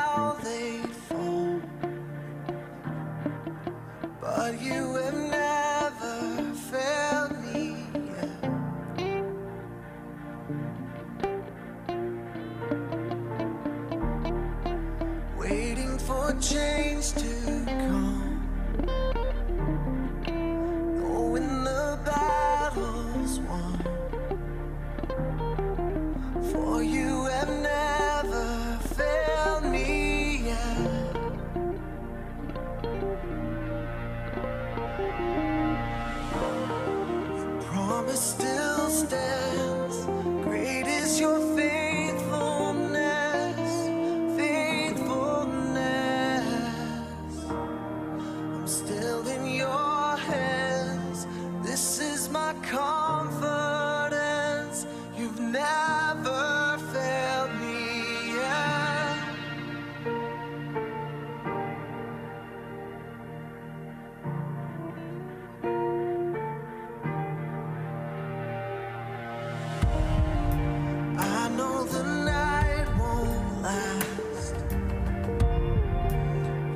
how they fall, but you have never failed me yet. Waiting for change to come, knowing the battle's won, for you have never failed me yet. Your promise still stands, great is your faithfulness, faithfulness. I'm still in your hands, this is my confidence, you've never failed me yet. I know the night won't last,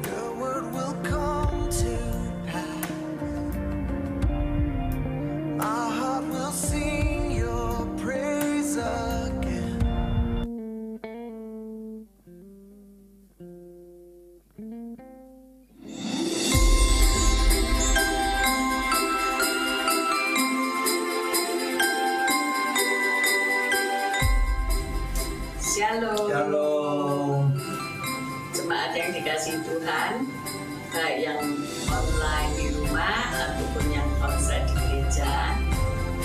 your word will come to pass. My heart will sing your praise again. Shalom. Shalom. Jemaat yang dikasihi Tuhan, baik yang online di rumah ataupun yang konser di gereja,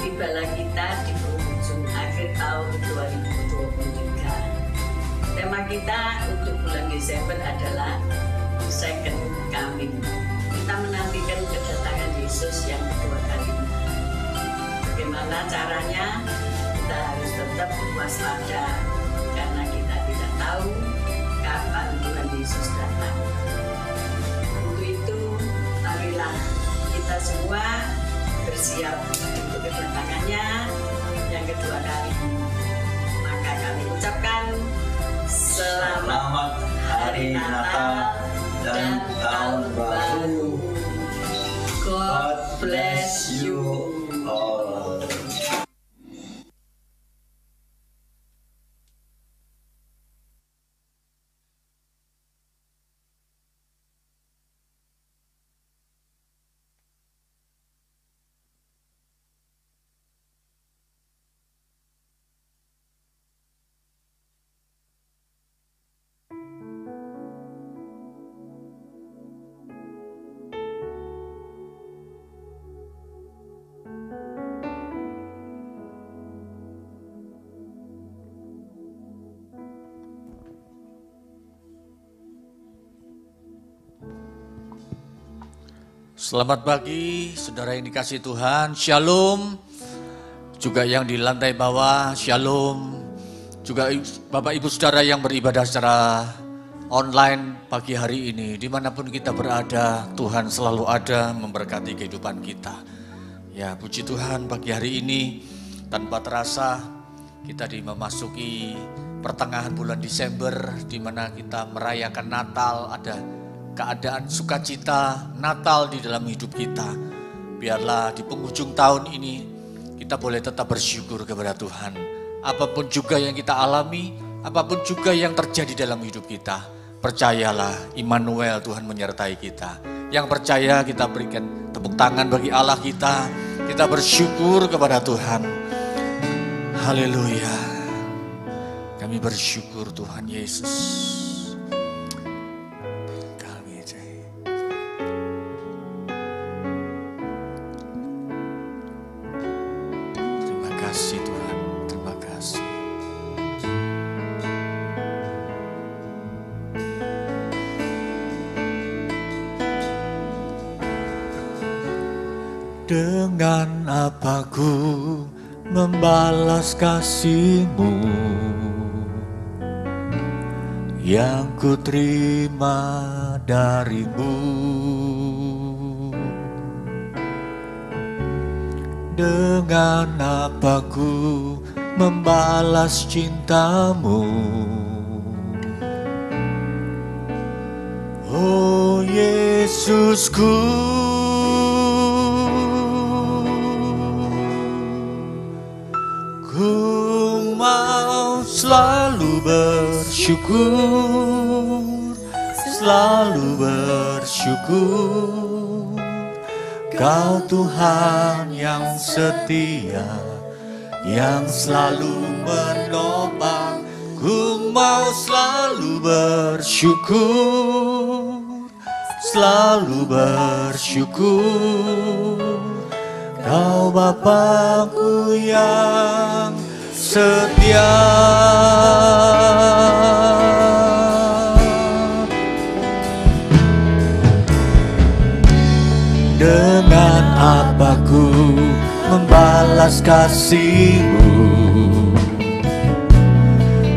tibalah kita di penghujung akhir tahun 2023. Tema kita untuk bulan Desember adalah Second Coming. Kita menantikan kedatangan Yesus yang kedua kalinya. Bagaimana caranya? Kita harus tetap waspada, karena kita tidak tahu kapan Tuhan Yesus datang. Untuk itu, marilah kita semua bersiap untuk kedatangannya yang kedua kali. Maka kami ucapkan selamat Hari Natal dan Tahun Baru. God bless you all. Selamat pagi, saudara yang dikasihi Tuhan, Shalom. Juga yang di lantai bawah, Shalom. Juga Bapak Ibu Saudara yang beribadah secara online pagi hari ini. Dimanapun kita berada, Tuhan selalu ada memberkati kehidupan kita. Ya, puji Tuhan pagi hari ini, tanpa terasa kita memasuki pertengahan bulan Desember, di mana kita merayakan Natal, ada keadaan sukacita Natal di dalam hidup kita. Biarlah di penghujung tahun ini kita boleh tetap bersyukur kepada Tuhan. Apapun juga yang kita alami, apapun juga yang terjadi dalam hidup kita, percayalah Immanuel, Tuhan menyertai kita. Yang percaya kita berikan tepuk tangan bagi Allah kita. Kita bersyukur kepada Tuhan. Haleluya. Kami bersyukur Tuhan Yesus. Dengan apa ku membalas kasih-Mu yang ku terima dari-Mu? Dengan apa ku membalas cinta-Mu Yesusku, ku mau selalu bersyukur, selalu bersyukur. Kau Tuhan yang setia, yang selalu menopang. Ku mau selalu bersyukur, selalu bersyukur. Kau Bapa-Ku yang setia. Dengan apa ku membalas kasih-Mu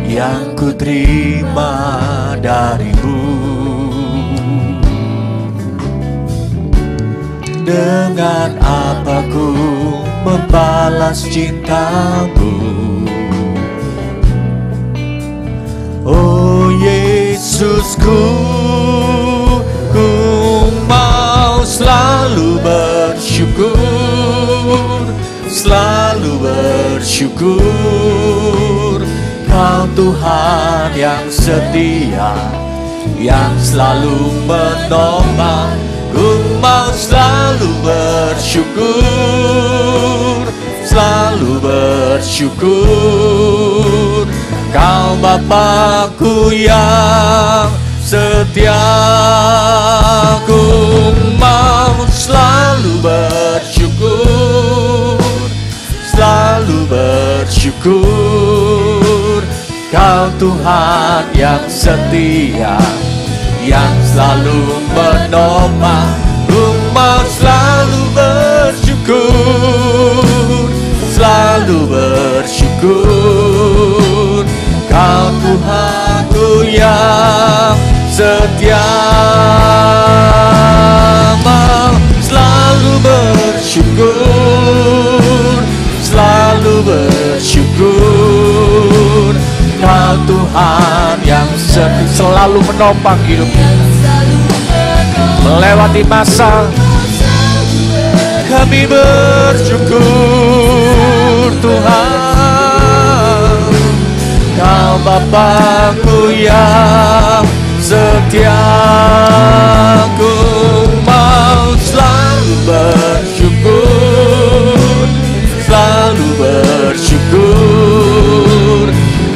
yang ku terima dari-Mu? Dengan apa ku membalas cinta-Mu? Oh Yesusku, ku mau selalu bersyukur, selalu bersyukur. Kau Tuhan yang setia, yang selalu menopang. Ku mau selalu bersyukur, selalu bersyukur. Kau Bapa-Ku yang setia. Ku mau selalu bersyukur, selalu bersyukur. Kau Tuhan yang setia, yang selalu menopang. Ku mau selalu bersyukur, selalu bersyukur. Kau Tuhan-Ku yang setia. Mau selalu bersyukur, selalu bersyukur. Kau Tuhan yang selalu menopang hidup melewati masa. Kami bersyukur Tuhan, Kau Bapa-Ku yang setia. Ku mau selalu bersyukur, selalu bersyukur.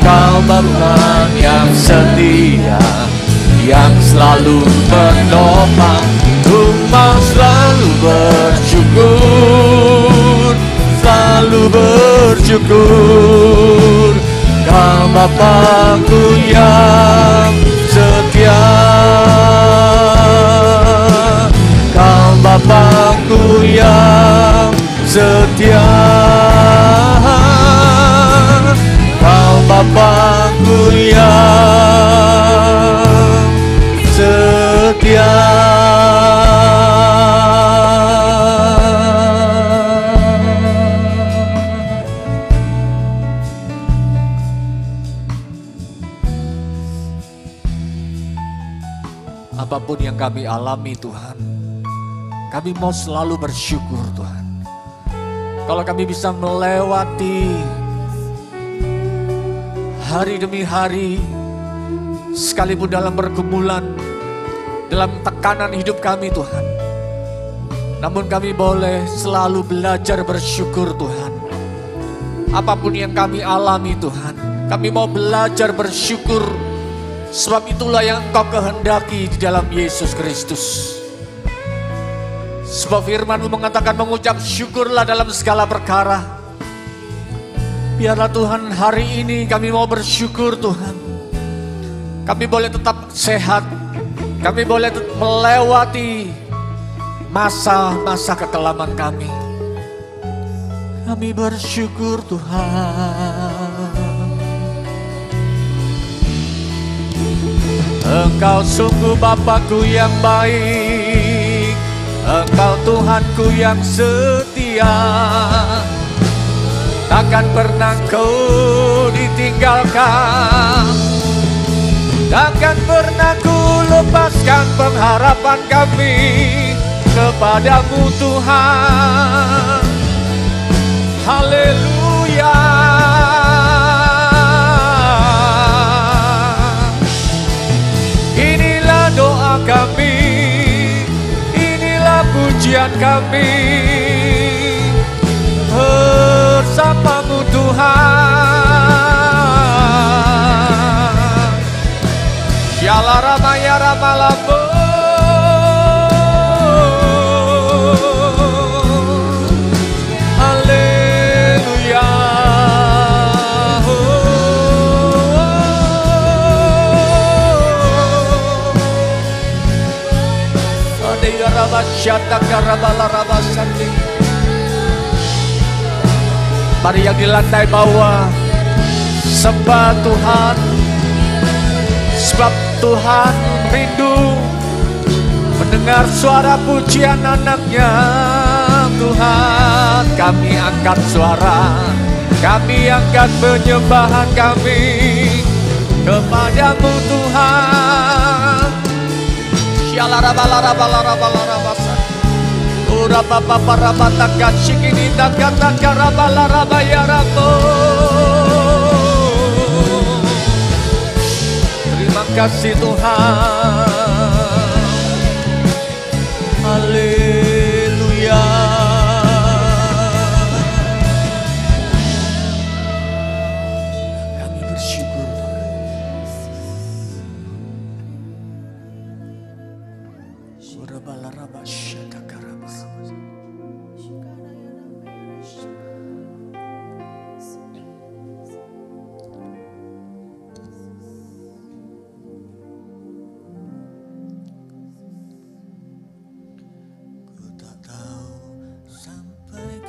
Kau Bapa yang setia, yang selalu menopang. Ku mau selalu bersyukur, selalu bersyukur. Kau Bapa-Ku yang setia, Kau Bapa-Ku yang setia. Kau Bapa-Ku yang setia. Apapun yang kami alami Tuhan, kami mau selalu bersyukur Tuhan. Kalau kami bisa melewati hari demi hari, sekalipun dalam pergumulan, dalam tekanan hidup kami Tuhan, namun kami boleh selalu belajar bersyukur Tuhan. Apapun yang kami alami Tuhan, kami mau belajar bersyukur. Sebab itulah yang Engkau kehendaki di dalam Yesus Kristus. Sebab firman-Mu mengatakan mengucap syukurlah dalam segala perkara. Biarlah Tuhan hari ini kami mau bersyukur Tuhan. Kami boleh tetap sehat. Kami boleh melewati masa-masa kekelaman kami. Kami bersyukur Tuhan. Engkau sungguh Bapa-Ku yang baik, Engkau Tuhan-Ku yang setia. Takkan pernah Kau ditinggalkan, takkan pernah Ku lepaskan penghabisan. harapan kami kepadamu Tuhan. Haleluya. Inilah doa kami, inilah pujian kami bersamamu Tuhan. Yala Rama ya Rama Lambo. Haleluya. Adega Rama Syataka Rama Larama Sandi. Mari yang di lantai bawah sembah Tuhan, sebab Tuhan rindu mendengar suara pujian anaknya. Tuhan, kami angkat suara, kami angkat penyembahan kami kepadamu Tuhan. Syalarabalabalarabalarabalarabasan. Urabababarabataka shikini takataka rabalarabayarabo. Terima kasih Tuhan. Haleluya. Kami bersyukur Tuhan.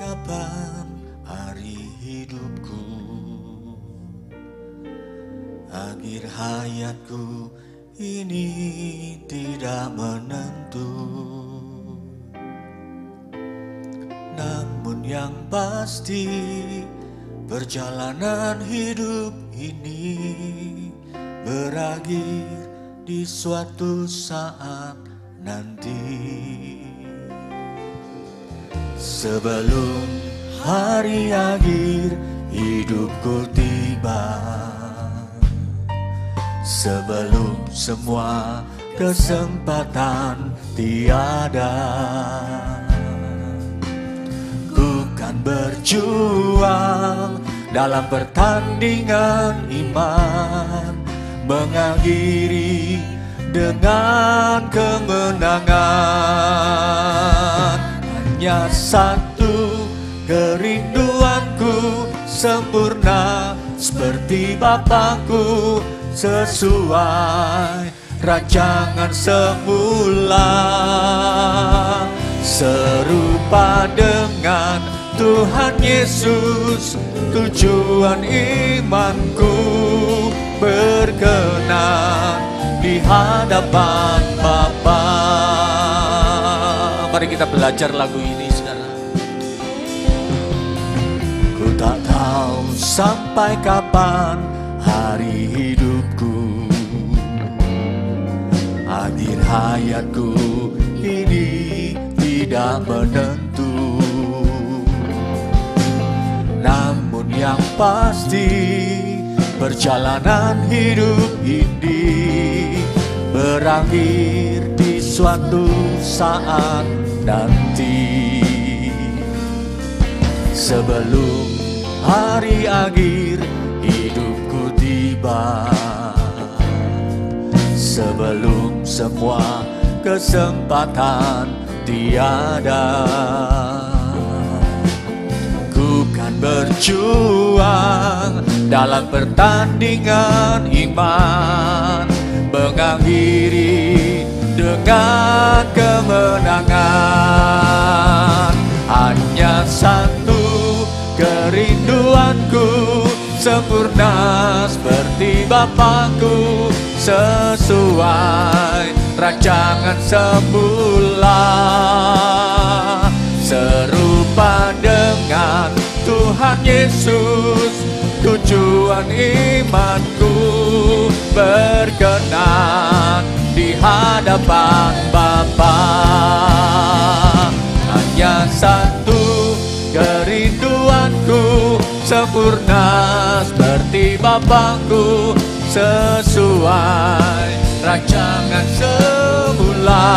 Kapan hari hidupku, akhir hayatku ini tidak menentu. Namun yang pasti perjalanan hidup ini berakhir di suatu saat nanti. Sebelum hari akhir hidupku tiba, sebelum semua kesempatan tiada, ku kan berjuang dalam pertandingan iman, mengakhiri dengan kemenangan. Hanya satu kerinduanku, sempurna seperti Bapakku, sesuai rancangan semula, serupa dengan Tuhan Yesus. Tujuan imanku berkenan di hadapan Bapa. Mari kita belajar lagu ini, saudara. Ku tak tahu sampai kapan hari hidupku, akhir hayatku ini tidak menentu. Namun yang pasti perjalanan hidup ini berakhir di suatu saat nanti. Sebelum hari akhir hidupku tiba, sebelum semua kesempatan tiada, ku kan berjuang dalam pertandingan iman, mengakhiri dengan kemenangan. Hanya satu kerinduanku, sempurna seperti Bapakku, sesuai rancangan semula, serupa dengan Tuhan Yesus. Tujuan imanku berkenan di hadapan hadapan Bapa. Hanya satu kerinduanku, sempurna seperti Bapakku, sesuai rancangan semula,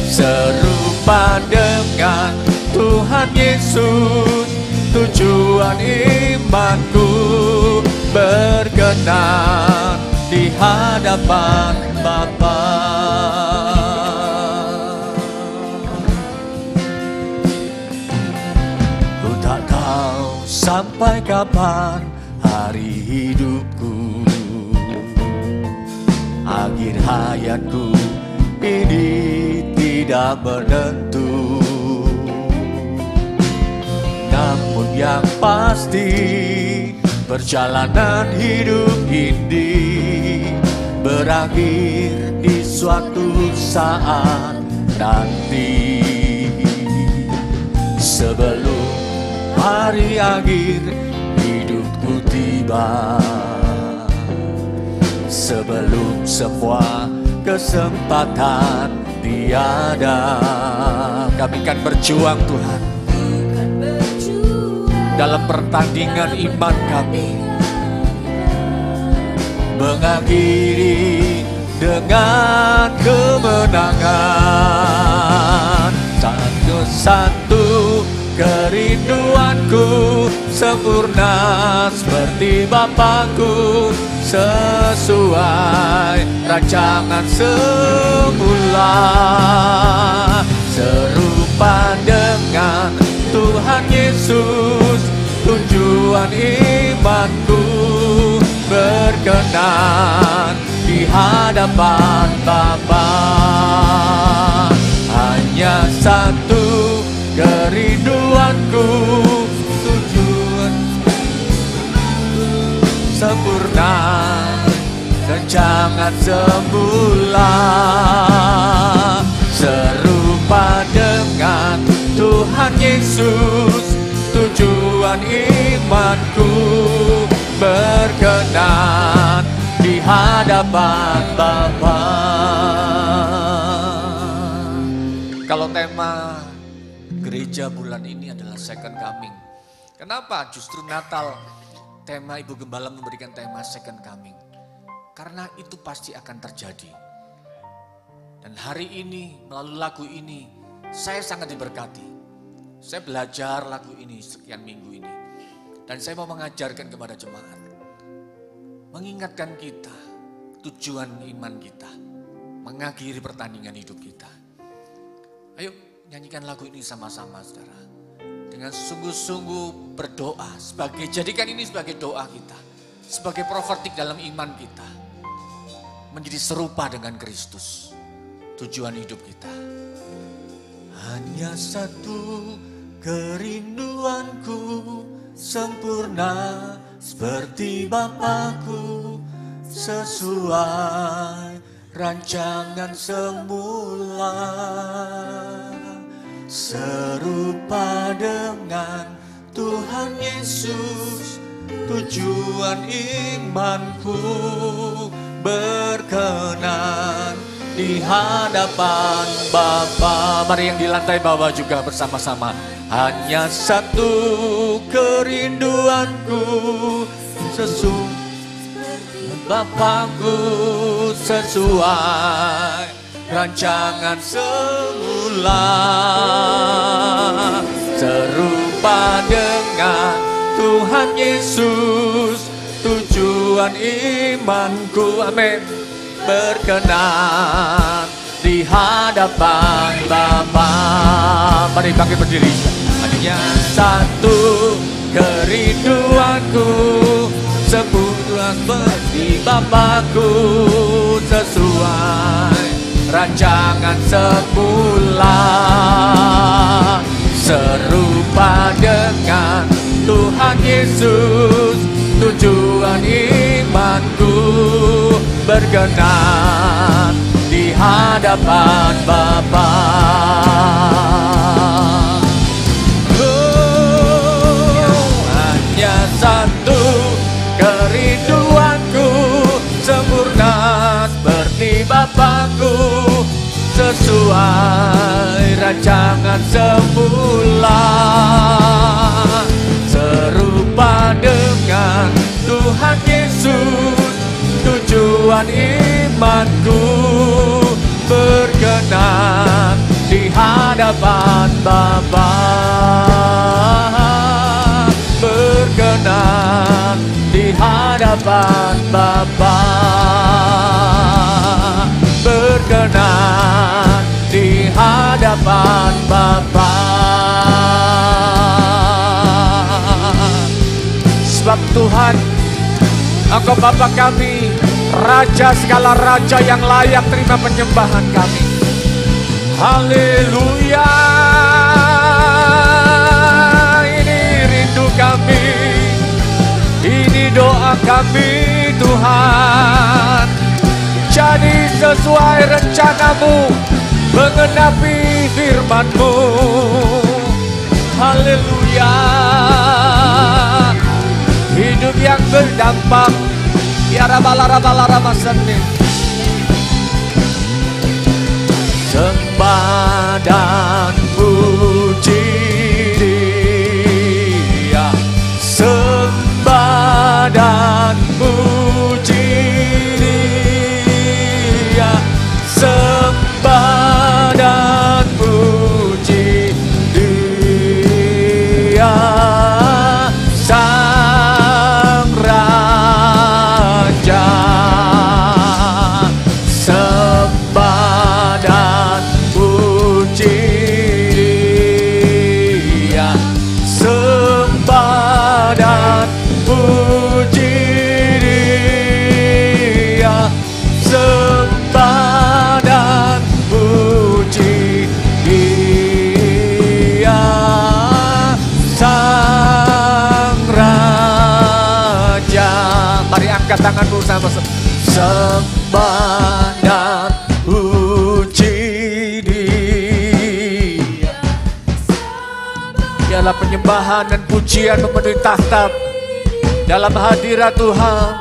serupa dengan Tuhan Yesus, tujuan imanku, berkenan di hadapan Bapa. Ku tak tahu sampai kapan hari hidupku, akhir hayatku ini tidak menentu. Namun yang pasti, perjalanan hidup ini berakhir di suatu saat nanti. Sebelum hari akhir hidupku tiba, sebelum semua kesempatan tiada, kami akan berjuang Tuhan dalam pertandingan iman kami, mengakhiri dengan kemenangan. Satu-satu kerinduanku, sempurna seperti Bapakku, sesuai rancangan semula, serupa dengan Tuhan Yesus, tujuan imanku, berkenan di hadapan Bapa. Hanya satu kerinduanku, tujuan sempurna rancangan semula, serupa dengan Tuhan Yesus, tujuan imanku, berkenan di hadapan Bapa. Kalau tema gereja bulan ini adalah second coming. Kenapa justru Natal tema Ibu Gembala memberikan tema second coming? Karena itu pasti akan terjadi. Dan hari ini melalui lagu ini saya sangat diberkati. Saya belajar lagu ini sekian minggu ini. Dan saya mau mengajarkan kepada jemaat. Mengingatkan kita tujuan iman kita. Mengakhiri pertandingan hidup kita. Ayo nyanyikan lagu ini sama-sama saudara. Dengan sungguh-sungguh berdoa. Jadikan ini sebagai doa kita. Sebagai profetik dalam iman kita. Menjadi serupa dengan Kristus. Tujuan hidup kita. Hanya satu kerinduanku, sempurna seperti Bapakku, sesuai rancangan semula, serupa dengan Tuhan Yesus, tujuan imanku, berkenan di hadapan Bapa. Mari yang di lantai bawah juga bersama-sama. Hanya satu kerinduanku, Bapakku, sesuai rancangan semula, serupa dengan Tuhan Yesus, tujuan imanku, amin, berkenan di hadapan Bapa. Mari bangkit berdiri. Hanya satu kerinduanku, sempurna seperti Bapakku, sesuai rancangan semula, serupa dengan Tuhan Yesus, tujuan imanku, berkenan di hadapan Bapa. Hanya satu kerinduanku, sempurna seperti Bapa. Bapakku, sesuai rancangan semula, serupa dengan Tuhan Yesus, tujuan imanku, berkenan di hadapan Bapa, berkenan di hadapan Bapa, berkenan di hadapan Bapa. Sebab Tuhan, Engkau Bapa kami, Raja segala raja yang layak terima penyembahan kami. Haleluya. Ini rindu kami, ini doa kami Tuhan. Jadi sesuai rencanamu, mengenapi firman-Mu. Haleluya. Hidup yang berdampak. Ya Rabba seni. Sembah dan puji Dia, sembah dan puji Dia, sembah dan puji Dia, Sang Raja. Sembah dan puji Dia, sembah dan puji Dia, sembah dan puji Dia, Sang Raja. Mari angkat tanganmu sama-sama. Sembah dan puji Dia. Dialah penyembahan dan pujian memenuhi tahta dalam hadirat Tuhan.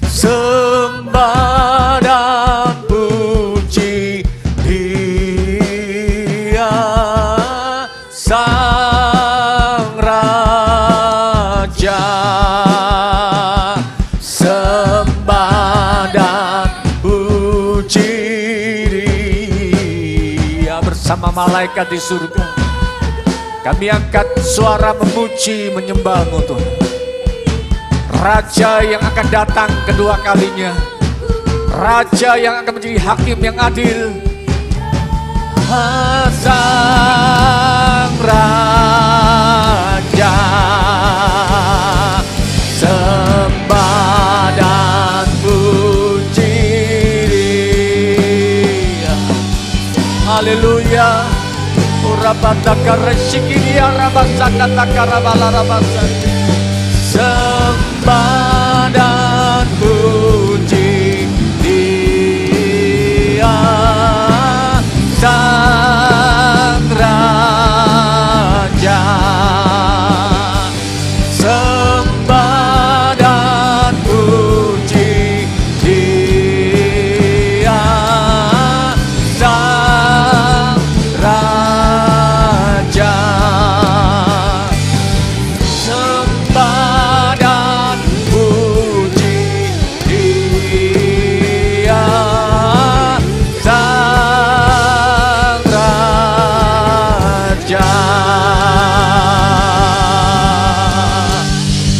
Sembah dan puji Dia, Sang Raja. Sembah dan puji Dia. Bersama malaikat di surga, kami angkat suara memuji menyembah-Mu Tuhan. Raja yang akan datang kedua kalinya, Raja yang akan menjadi hakim yang adil. Sang Raja. Sembah dan puji Dia. Haleluya. Sembah dan puji Dia, Sang Raja. Sembah dan puji Dia, Sang Raja. Sembah dan puji Dia, Sang Raja.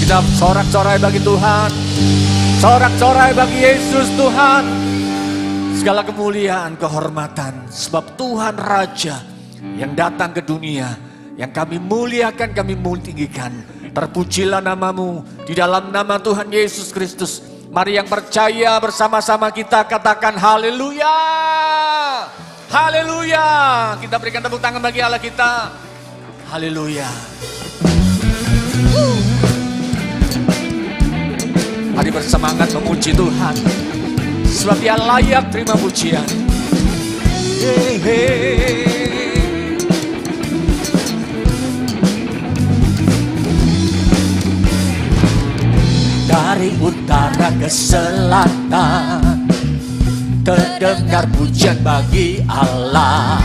Kita sorak-sorai bagi Tuhan, sorak-sorai bagi Yesus Tuhan. Segala kemuliaan, kehormatan, sebab Tuhan Raja yang datang ke dunia, yang kami muliakan, kami tinggikan. Terpujilah nama-Mu di dalam nama Tuhan Yesus Kristus. Mari yang percaya bersama-sama kita katakan haleluya. Haleluya. Kita berikan tepuk tangan bagi Allah kita. Haleluya. Mari bersemangat memuji Tuhan, sebab Dia layak terima pujian. Hey, hey. Dari utara ke selatan, terdengar pujian bagi Allah.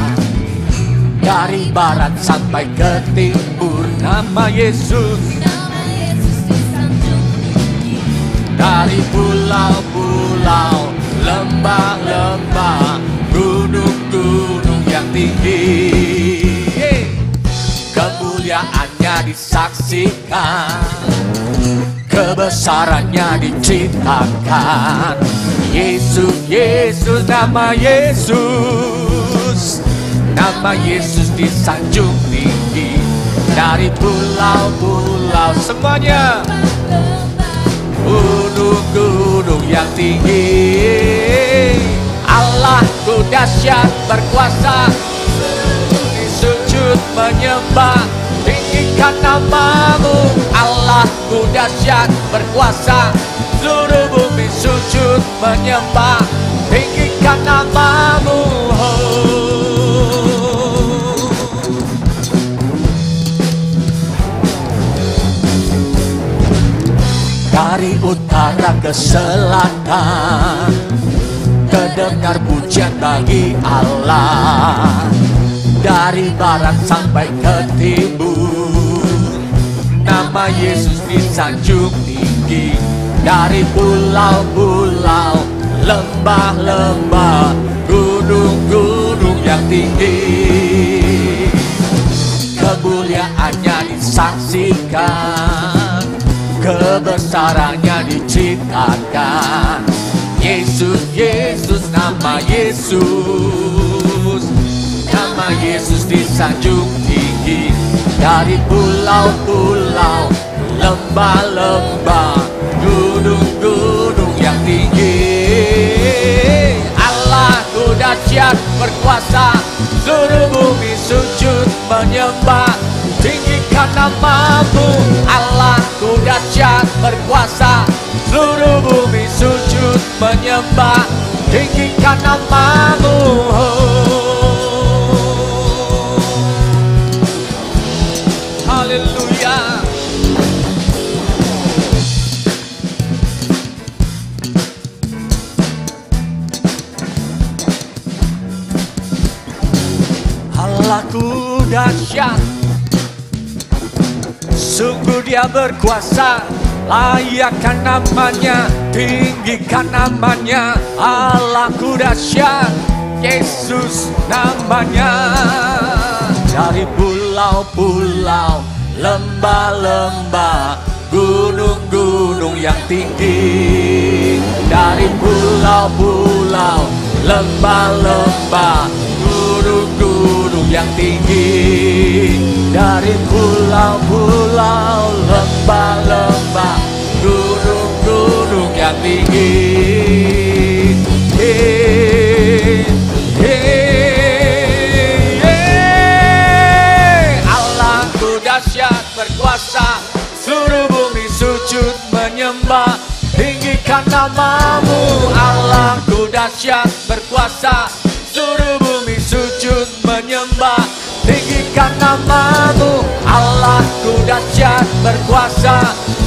Dari barat sampai ke timur, nama Yesus. Dari pulau-pulau, lembah-lembah, gunung-gunung yang tinggi, kemuliaannya disaksikan, kebesarannya diceritakan. Yesus, Yesus, nama Yesus. Nama Yesus disanjung tinggi. Dari pulau-pulau semuanya, gunung-gunung yang tinggi. Allahku dahsyat berkuasa, sujud menyembah, tinggikan namamu. Allahku dahsyat berkuasa, seluruh bumi sujud menyembah, tinggikan namamu. Dari utara ke selatan, terdengar pujian bagi Allah. Dari barat sampai ke timur, nama Yesus disanjung tinggi. Dari pulau-pulau, lembah-lembah, gunung-gunung yang tinggi, kemuliaannya disaksikan, kebesarannya diceritakan. Yesus, Yesus, nama Yesus. Nama Yesus disanjung tinggi. Dari pulau-pulau, lembah-lembah, gunung-gunung yang tinggi. Allahku dahsyat berkuasa, seluruh bumi sujud menyembah, tinggikan namamu. Allahku dahsyat berkuasa, seluruh bumi sujud menyembah, tinggikan namamu. Haleluya. Allahku dahsyat, sungguh Dia berkuasa, layakkan namanya, tinggikan namanya. Allahku dahsyat, Yesus namanya. Dari pulau-pulau, lembah-lembah, gunung-gunung yang tinggi. Dari pulau-pulau, lembah-lembah, gunung-gunung yang tinggi. Dari pulau-pulau, lembah-lembah, gunung-gunung yang tinggi. Allahku dahsyat berkuasa, seluruh bumi sujud menyembah, tinggikan namamu. Allahku dahsyat berkuasa, seluruh bumi sujud menyembah, tinggikan namamu. Allahku dahsyat berkuasa,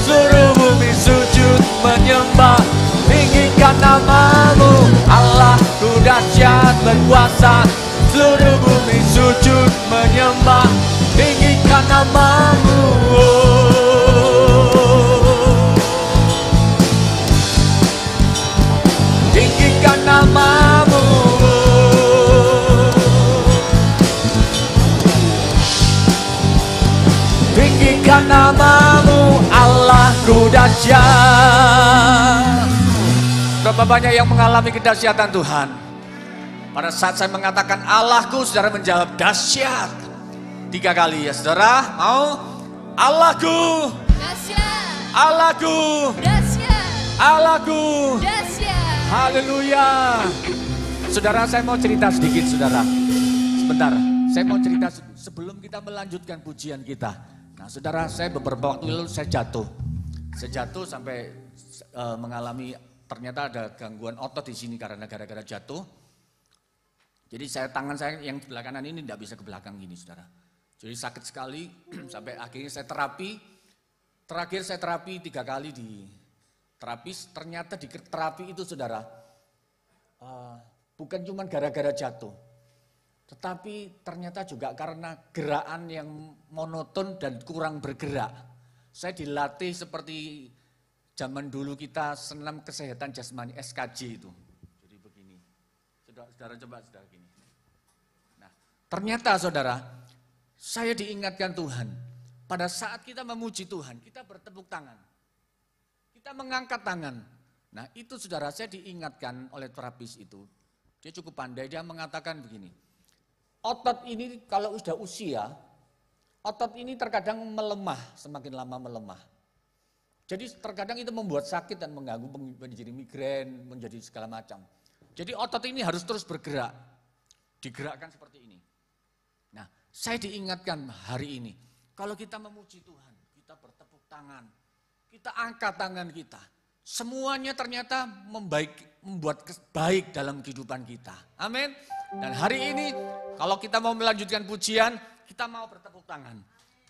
seluruh bumi sujud menyembah, tinggikan namamu. Allahku dahsyat berkuasa, seluruh bumi sujud menyembah, tinggikan namamu. Tinggikan namamu. Tinggikan namamu, Allahku dahsyat. Berapa banyak yang mengalami kedahsyatan Tuhan? Pada saat saya mengatakan Allahku, saudara menjawab dahsyat 3 kali ya saudara. Mau? Allahku dahsyat. Allahku dahsyat. Allahku dahsyat. Haleluya. Saudara, saya mau cerita sedikit saudara. Sebentar, saya mau cerita sebelum kita melanjutkan pujian kita. Nah saudara, saya beberapa waktu lalu saya jatuh. Saya jatuh sampai mengalami, ternyata ada gangguan otot di sini karena gara-gara jatuh. Jadi tangan saya yang sebelah kanan ini tidak bisa ke belakang gini saudara. Jadi sakit sekali sampai akhirnya saya terapi. Terakhir saya terapi 3 kali di terapis. Ternyata di terapi itu saudara, bukan cuma gara-gara jatuh, tetapi ternyata juga karena gerakan yang monoton dan kurang bergerak. Saya dilatih seperti zaman dulu kita senam kesehatan jasmani SKJ itu. Jadi begini, saudara coba saudara gini. Nah, ternyata saudara, saya diingatkan Tuhan, pada saat kita memuji Tuhan, kita bertepuk tangan, kita mengangkat tangan. Nah itu saudara, saya diingatkan oleh terapis itu, dia cukup pandai, dia mengatakan begini, otot ini kalau sudah usia, otot ini terkadang melemah, semakin lama melemah. Jadi terkadang itu membuat sakit dan mengganggu, menjadi migrain, menjadi segala macam. Jadi otot ini harus terus bergerak, digerakkan seperti ini. Nah saya diingatkan hari ini, kalau kita memuji Tuhan, kita bertepuk tangan, kita angkat tangan kita, semuanya ternyata membuat baik dalam kehidupan kita. Amin. Dan hari ini kalau kita mau melanjutkan pujian, kita mau bertepuk tangan.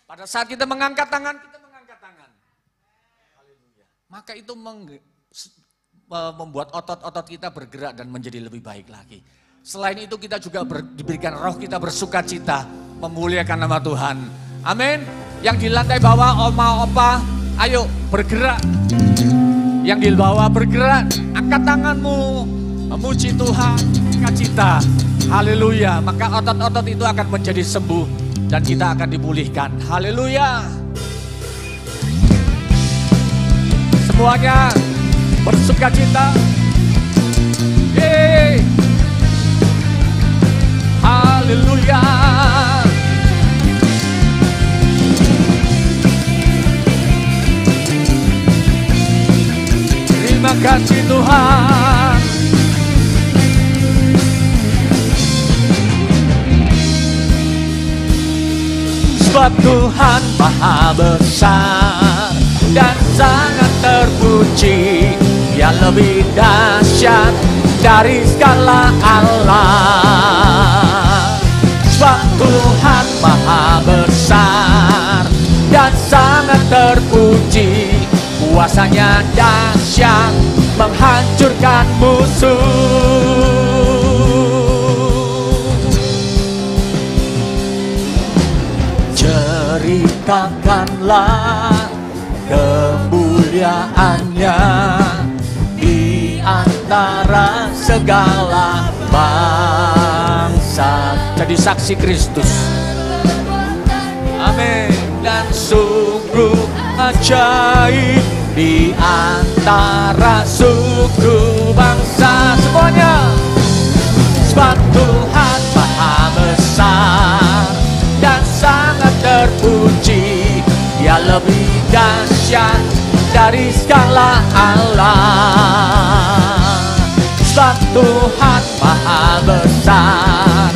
Pada saat kita mengangkat tangan, kita mengangkat tangan. Haleluya. Maka itu membuat otot-otot kita bergerak dan menjadi lebih baik lagi. Selain itu kita juga diberikan roh kita bersukacita, memuliakan nama Tuhan. Amin. Yang di lantai bawah, oma, opa, ayo bergerak. Yang di bawah bergerak, angkat tanganmu, memuji Tuhan, sukacita. Haleluya. Maka otot-otot itu akan menjadi sembuh dan kita akan dipulihkan. Haleluya. Semuanya bersukacita. Yeay. Haleluya. Terima kasih Tuhan. Sebab Tuhan Maha Besar dan sangat terpuji, Dia lebih dahsyat dari segala Allah. Sebab Tuhan Maha Besar dan sangat terpuji, kuasanya dahsyat menghancurkan musuh. Ceritakanlah kemuliaannya di antara segala bangsa. Jadi saksi Kristus. Amin. Dan sungguh ajaib di antara suku bangsa semuanya. Sebab Tuhan Maha Besar dan sangat terpuji, Dia lebih dahsyat dari segala Allah. Sebab Tuhan Maha Besar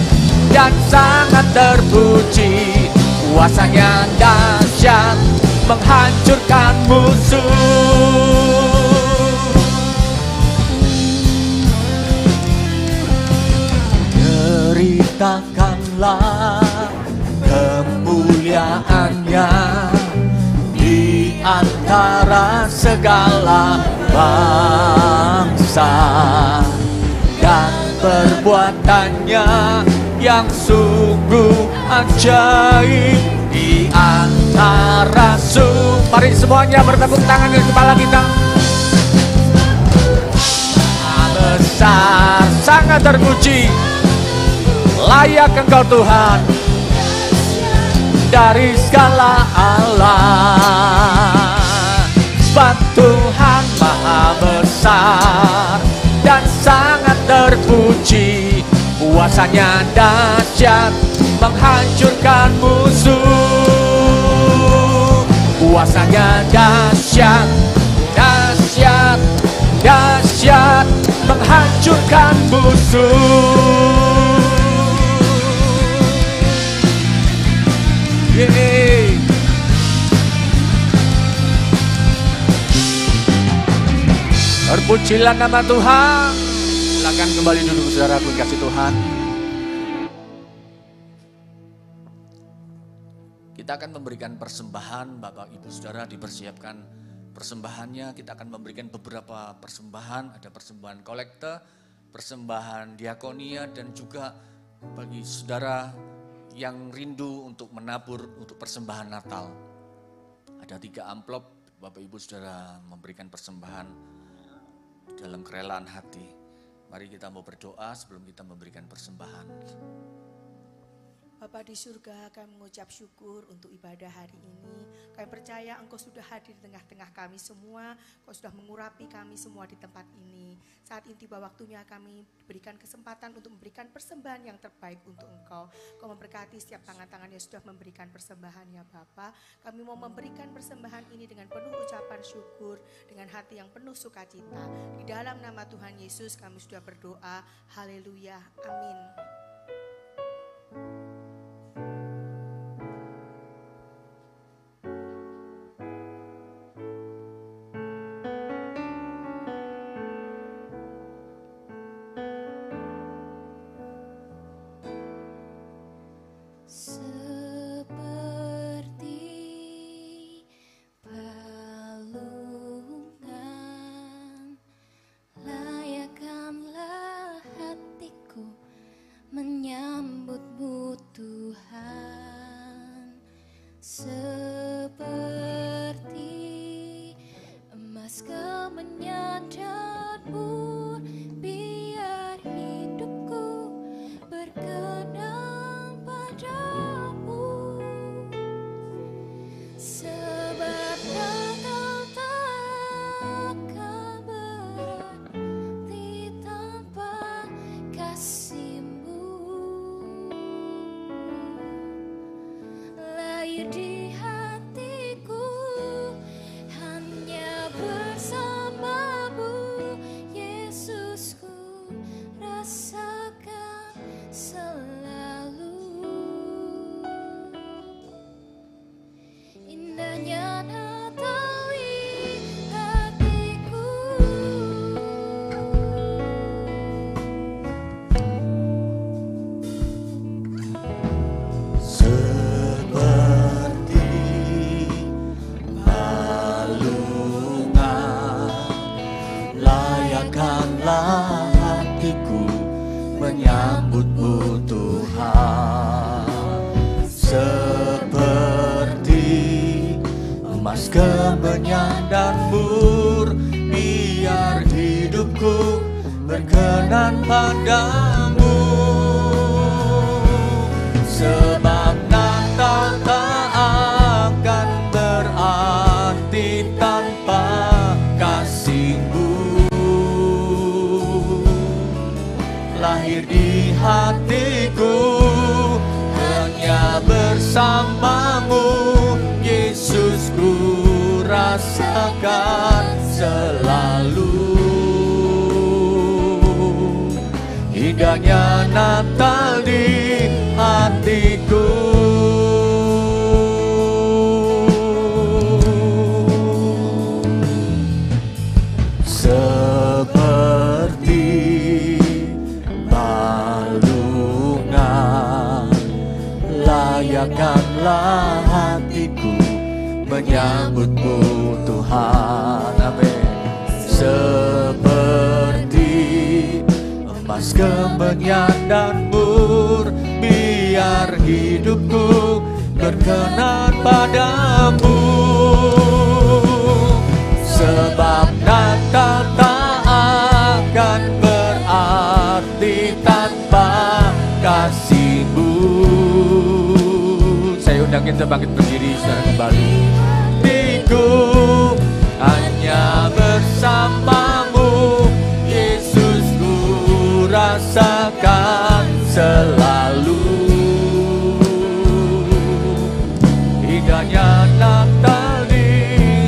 dan sangat terpuji, kuasanya dahsyat menghancurkan musuh. Ceritakanlah kemuliaannya di antara segala bangsa, dan perbuatannya yang sungguh ajaib di antara suku. Mari semuanya bertepuk tangan di kepala kita. Besar, sangat terpuji, layak Engkau Tuhan dari segala Allah. Sebab Tuhan Maha Besar dan sangat terpuji, kuasanya dahsyat menghancurkan musuh. Kuasanya dahsyat, dahsyat, dahsyat menghancurkan musuh. Yeay. Terpujilah nama Tuhan. Silakan kembali duduk saudaraku kasih Tuhan. Kita akan memberikan persembahan, Bapak Ibu Saudara dipersiapkan persembahannya. Kita akan memberikan beberapa persembahan, ada persembahan kolekte, persembahan diakonia, dan juga bagi saudara yang rindu untuk menabur untuk persembahan Natal. Ada 3 amplop, Bapak Ibu Saudara memberikan persembahan dalam kerelaan hati. Mari kita mau berdoa sebelum kita memberikan persembahan. Bapa di surga, kami mengucap syukur untuk ibadah hari ini. Kami percaya Engkau sudah hadir di tengah-tengah kami semua. Engkau sudah mengurapi kami semua di tempat ini. Saat ini tiba waktunya kami diberikan kesempatan untuk memberikan persembahan yang terbaik untuk Engkau. Engkau memberkati setiap tangan-tangan yang sudah memberikan persembahan ya Bapa. Kami mau memberikan persembahan ini dengan penuh ucapan syukur, dengan hati yang penuh sukacita. Di dalam nama Tuhan Yesus kami sudah berdoa. Haleluya. Amin. Kemenyan dan mur, biar hidupku berkenan padamu. Sebab Natal tak akan berarti tanpa kasih-Mu. Lahir di hatiku hanya bersama-Mu, Yesus, ku rasakan selalu indahnya Natal di hatiku. Seperti balungan, layakkanlah hatiku menyambut-Mu Tuhan. Amin. Seperti emas kemenyan dan mur, biar hidupku berkenan padamu. Sebab Natal tak akan berarti tanpa kasih-Mu. Saya undang kita bangkit berdiri secara kembali. Hanya bersama-Mu, Yesus, ku rasakan selalu indahnya Natal di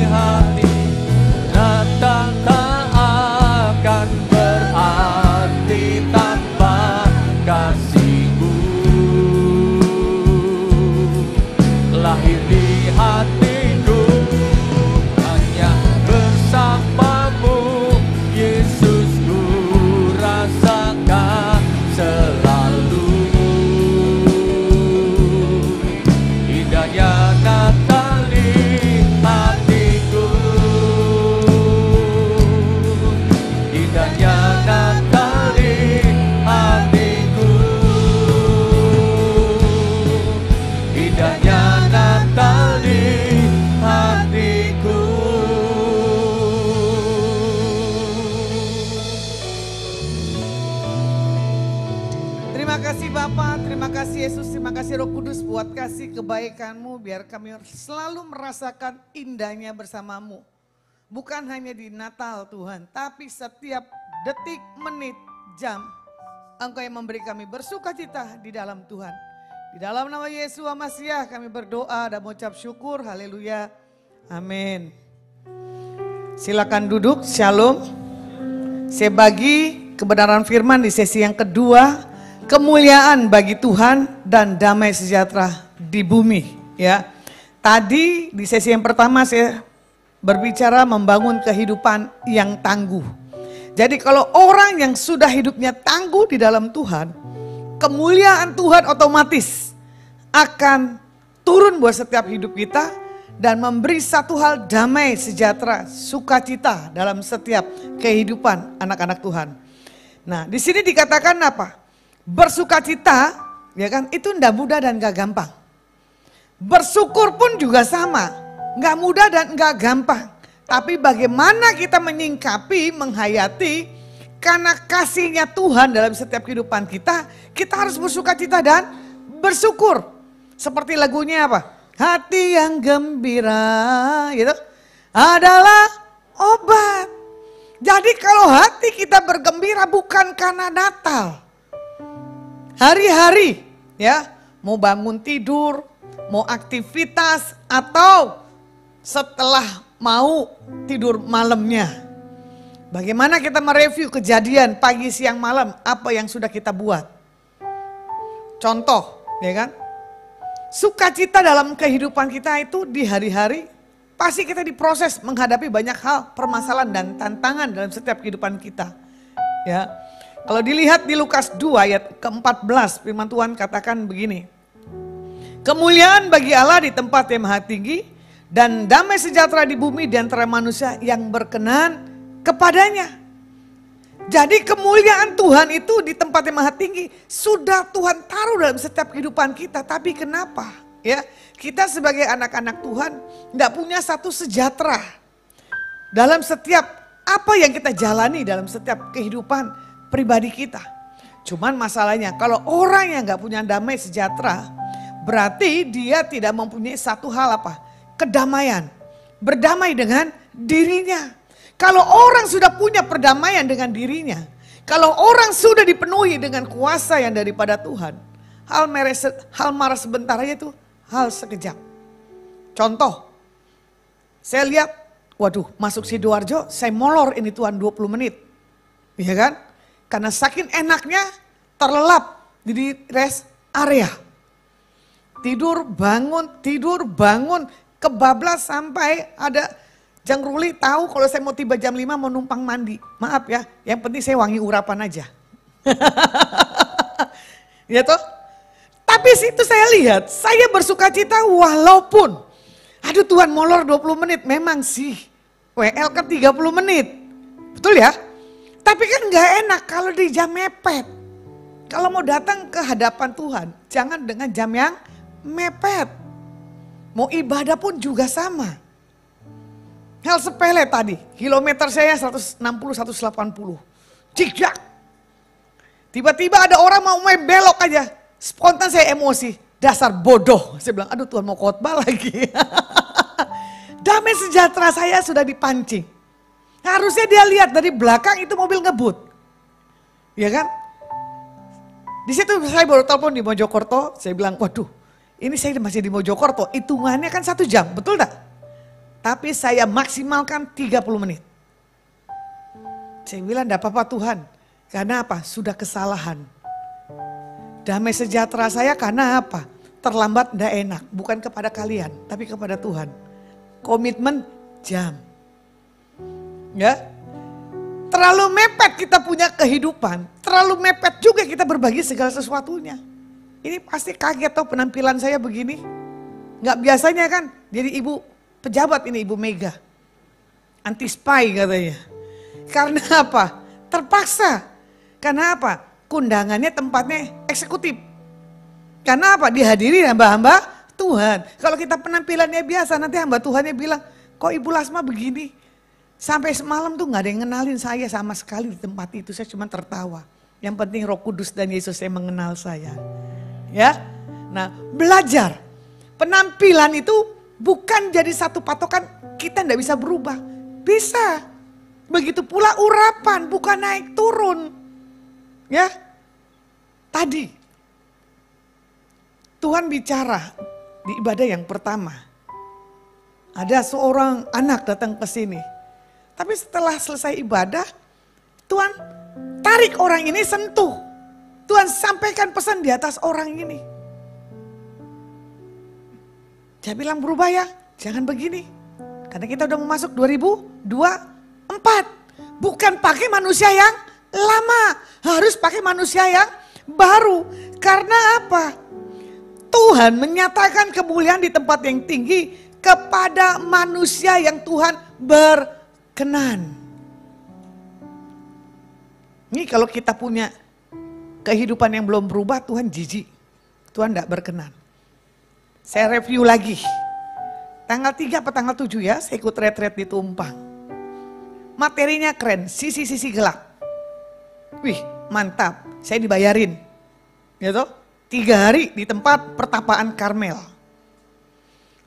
hati. Natal tak akan berarti tanpa kasih-Mu. Lahir di hatiku hanya bersama-Mu, Yesus, ku rasakan selalu Terima kasih Bapa, terima kasih Yesus, terima kasih Roh Kudus buat kasih kebaikan-Mu. Biar kami selalu merasakan indahnya bersama-Mu. Bukan hanya di Natal Tuhan, tapi setiap detik, menit, jam. Engkau yang memberi kami bersukacita di dalam Tuhan. Di dalam nama Yesus Masiah kami berdoa dan mengucap syukur, haleluya, amin. Silakan duduk, shalom. Saya bagi kebenaran firman di sesi yang kedua. Kemuliaan bagi Tuhan dan damai sejahtera di bumi. Ya, tadi di sesi yang pertama saya berbicara membangun kehidupan yang tangguh. Jadi kalau orang yang sudah hidupnya tangguh di dalam Tuhan, kemuliaan Tuhan otomatis akan turun buat setiap hidup kita dan memberi satu hal damai sejahtera, sukacita dalam setiap kehidupan anak-anak Tuhan. Nah, di sini dikatakan apa? Bersukacita, ya kan, itu ndak mudah dan gak gampang. Bersyukur pun juga sama, gak mudah dan gak gampang. Tapi bagaimana kita menyingkapi, menghayati, karena kasihnya Tuhan dalam setiap kehidupan kita harus bersukacita dan bersyukur. Seperti lagunya apa? Hati yang gembira, gitu, adalah obat. Jadi kalau hati kita bergembira bukan karena Natal. Hari-hari ya, mau bangun tidur, mau aktivitas atau setelah mau tidur malamnya. Bagaimana kita mereview kejadian pagi, siang, malam, apa yang sudah kita buat. Contoh, ya kan? Sukacita dalam kehidupan kita itu di hari-hari pasti kita diproses menghadapi banyak hal, permasalahan dan tantangan dalam setiap kehidupan kita. Ya. Kalau dilihat di Lukas 2 ayat ke-14, firman Tuhan katakan begini. Kemuliaan bagi Allah di tempat yang maha tinggi dan damai sejahtera di bumi di antara manusia yang berkenan kepadanya. Jadi kemuliaan Tuhan itu di tempat yang maha tinggi sudah Tuhan taruh dalam setiap kehidupan kita. Tapi kenapa? Ya, kita sebagai anak-anak Tuhan tidak punya satu sejahtera dalam setiap apa yang kita jalani dalam setiap kehidupan pribadi kita. Cuman masalahnya kalau orang yang gak punya damai sejahtera, berarti dia tidak mempunyai satu hal apa? Kedamaian. Berdamai dengan dirinya. Kalau orang sudah punya perdamaian dengan dirinya, kalau orang sudah dipenuhi dengan kuasa yang daripada Tuhan, hal marah sebentar aja itu hal sekejap. Contoh, saya lihat, waduh masuk Sidoarjo, saya molor ini Tuhan 20 menit. Iya kan? Karena saking enaknya terlelap di rest area. Tidur bangun, kebablas sampai ada Jang Ruli tahu kalau saya mau tiba jam 5 mau numpang mandi. Maaf ya, yang penting saya wangi urapan aja. Ya toh? Tapi situ saya lihat, saya bersukacita walaupun, aduh Tuhan molor 20 menit, memang sih. WL kan 30 menit, betul ya? Tapi kan gak enak kalau di jam mepet. Kalau mau datang ke hadapan Tuhan, jangan dengan jam yang mepet. Mau ibadah pun juga sama. Hal sepele tadi, kilometer saya 160-180. Jigak. Tiba-tiba ada orang mau main belok aja. Spontan saya emosi, dasar bodoh. Saya bilang, aduh Tuhan mau khotbah lagi. Damai sejahtera saya sudah dipancing. Harusnya dia lihat dari belakang itu mobil ngebut. Ya kan? Di situ saya baru telepon di Mojokerto, saya bilang, waduh ini saya masih di Mojokerto, hitungannya kan 1 jam, betul tak? Tapi saya maksimalkan 30 menit. Saya bilang, enggak apa-apa Tuhan, karena apa? Sudah kesalahan. Damai sejahtera saya karena apa? Terlambat enggak enak, bukan kepada kalian, tapi kepada Tuhan. Komitmen jam. Ya, terlalu mepet kita punya kehidupan, terlalu mepet juga kita berbagi segala sesuatunya. Ini pasti kaget toh penampilan saya begini. Nggak biasanya kan, jadi ibu pejabat ini Ibu Mega. Anti spy katanya. Karena apa? Terpaksa. Karena apa? Kundangannya tempatnya eksekutif. Karena apa? Dihadiri hamba-hamba Tuhan. Kalau kita penampilannya biasa nanti hamba Tuhannya bilang, kok Ibu Lasma begini? Sampai semalam tuh gak ada yang ngenalin saya sama sekali di tempat itu, saya cuma tertawa. Yang penting Roh Kudus dan Yesus yang mengenal saya. Ya. Nah, belajar. Penampilan itu bukan jadi satu patokan, kita tidak bisa berubah. Bisa. Begitu pula urapan, bukan naik turun. Ya. Tadi Tuhan bicara di ibadah yang pertama. Ada seorang anak datang ke sini. Tapi setelah selesai ibadah, Tuhan tarik orang ini, sentuh. Tuhan sampaikan pesan di atas orang ini. Saya bilang berubah ya, jangan begini. Karena kita udah mau masuk 2024. Bukan pakai manusia yang lama, harus pakai manusia yang baru. Karena apa? Tuhan menyatakan kemuliaan di tempat yang tinggi kepada manusia yang Tuhan berkenan. Ini kalau kita punya kehidupan yang belum berubah, Tuhan jijik. Tuhan tidak berkenan. Saya review lagi. Tanggal 3 atau tanggal 7 ya, saya ikut retret di Tumpang. Materinya keren, sisi-sisi gelap. Wih, mantap, saya dibayarin. Gitu, 3 hari di tempat pertapaan Karmel.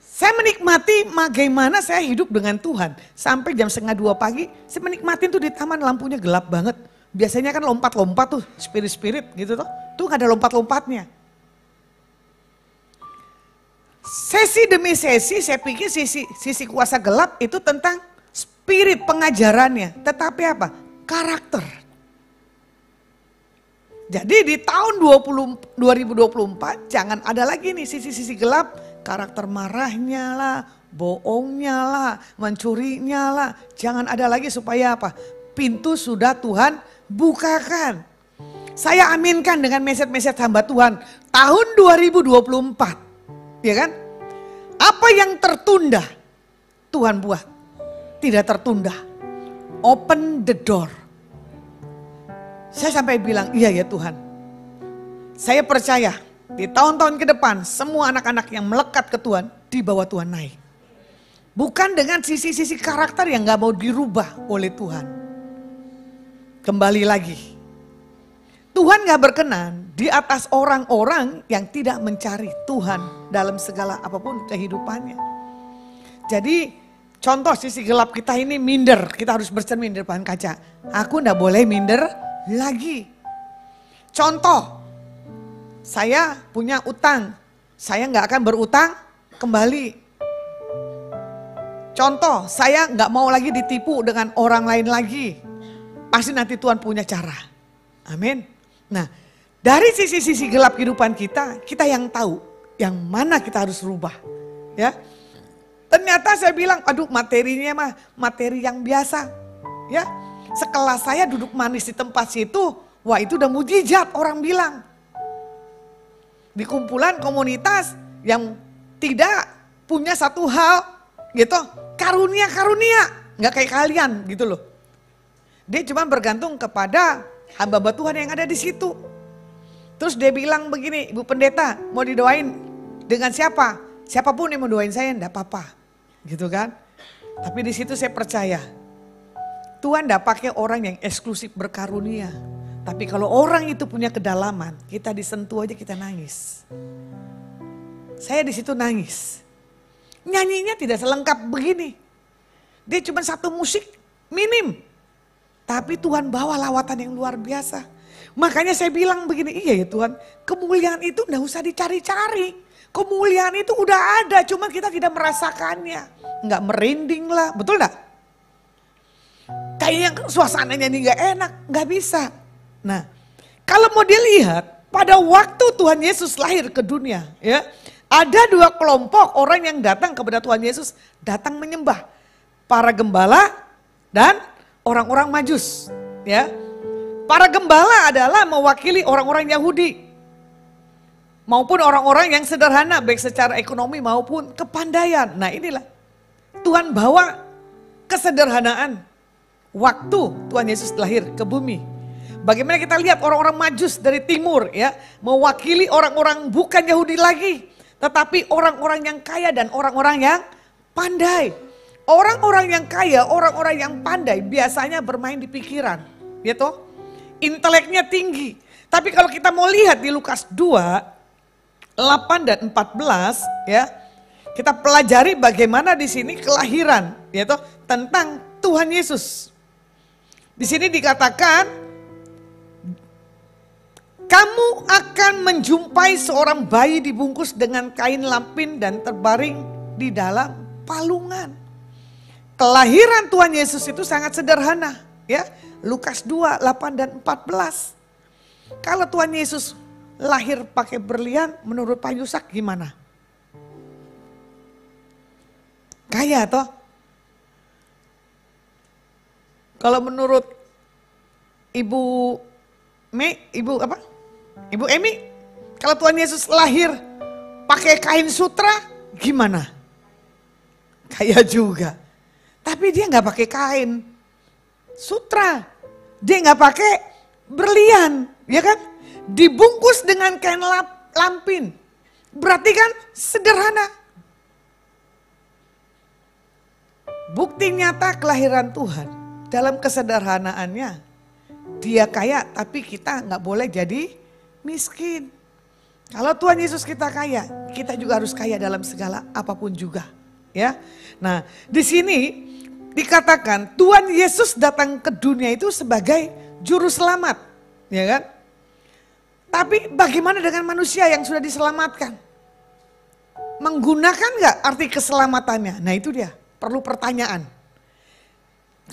Saya menikmati bagaimana saya hidup dengan Tuhan. Sampai jam 1:30 pagi, saya menikmatin tuh di taman lampunya gelap banget. Biasanya kan lompat-lompat tuh, spirit-spirit gitu tuh. Tuh gak ada lompat-lompatnya. Sesi demi sesi saya pikir sisi kuasa gelap itu tentang spirit pengajarannya. Tetapi apa? Karakter. Jadi di tahun 2024 jangan ada lagi nih sisi-sisi gelap. Karakter marahnya lah, bohongnya lah, mencurinya lah. Jangan ada lagi supaya apa? Pintu sudah Tuhan bukakan. Saya aminkan dengan message-message hamba Tuhan. Tahun 2024. Ya kan? Apa yang tertunda Tuhan buat. Tidak tertunda. Open the door. Saya sampai bilang, iya ya Tuhan. Saya percaya di tahun-tahun ke depan semua anak-anak yang melekat ke Tuhan dibawa Tuhan naik. Bukan dengan sisi-sisi karakter yang gak mau dirubah oleh Tuhan. Kembali lagi. Tuhan gak berkenan di atas orang-orang yang tidak mencari Tuhan dalam segala apapun kehidupannya. Jadi contoh sisi gelap kita ini minder. Kita harus bercermin di depan kaca. Aku gak boleh minder lagi. Contoh, saya punya utang. Saya gak akan berutang kembali. Contoh, saya gak mau lagi ditipu dengan orang lain lagi. Pasti nanti Tuhan punya cara. Amin. Nah, dari sisi-sisi gelap kehidupan kita yang tahu yang mana kita harus rubah. Ya, ternyata saya bilang, aduh materinya mah materi yang biasa. Ya, sekelas saya duduk manis di tempat situ, wah itu udah mujizat orang bilang. Di kumpulan komunitas yang tidak punya satu hal, gitu, karunia, nggak kayak kalian gitu loh. Dia cuma bergantung kepada hamba-hamba Tuhan yang ada di situ. Terus dia bilang begini, Ibu Pendeta mau didoain dengan siapa? Siapapun yang mau doain saya enggak apa-apa. Gitu kan. Tapi di situ saya percaya. Tuhan enggak pakai orang yang eksklusif berkarunia. Tapi kalau orang itu punya kedalaman, kita disentuh aja kita nangis. Saya di situ nangis. Nyanyinya tidak selengkap begini. Dia cuma satu musik minim. Tapi Tuhan bawa lawatan yang luar biasa. Makanya saya bilang begini, iya ya Tuhan, kemuliaan itu enggak usah dicari-cari. Kemuliaan itu udah ada, cuma kita tidak merasakannya. Enggak merinding lah, betul enggak? Kayaknya suasananya ini enggak enak, enggak bisa. Nah, kalau mau dilihat, pada waktu Tuhan Yesus lahir ke dunia, ya, ada 2 kelompok orang yang datang kepada Tuhan Yesus, datang menyembah. Para gembala dan orang-orang Majus, ya. Para gembala adalah mewakili orang-orang Yahudi maupun orang-orang yang sederhana baik secara ekonomi maupun kepandaian. Nah, inilah Tuhan bawa kesederhanaan waktu Tuhan Yesus lahir ke bumi. Bagaimana kita lihat orang-orang Majus dari timur, ya, mewakili orang-orang bukan Yahudi lagi, tetapi orang-orang yang kaya dan orang-orang yang pandai. Orang-orang yang kaya, orang-orang yang pandai biasanya bermain di pikiran, gitu. inteleknya tinggi. Tapi kalau kita mau lihat di Lukas 2, 8 dan 14 ya, kita pelajari bagaimana di sini kelahiran, yaitu tentang Tuhan Yesus. Di sini dikatakan, kamu akan menjumpai seorang bayi dibungkus dengan kain lampin dan terbaring di dalam palungan. Kelahiran Tuhan Yesus itu sangat sederhana, ya. Lukas 2, 8 dan 14. Kalau Tuhan Yesus lahir pakai berlian, menurut Pak Yusak gimana? Kaya toh? Kalau menurut Ibu Emi, kalau Tuhan Yesus lahir pakai kain sutra, gimana? Kaya juga. Tapi dia nggak pakai kain sutra, dia nggak pakai berlian, ya kan? Dibungkus dengan kain lampin, berarti kan sederhana. Bukti nyata kelahiran Tuhan dalam kesederhanaannya. Dia kaya tapi kita nggak boleh jadi miskin. Kalau Tuhan Yesus kita kaya, kita juga harus kaya dalam segala apapun juga. Ya, nah di sini dikatakan Tuhan Yesus datang ke dunia itu sebagai juru selamat, ya kan? Tapi bagaimana dengan manusia yang sudah diselamatkan? Menggunakan nggak arti keselamatannya? Nah itu dia, perlu pertanyaan.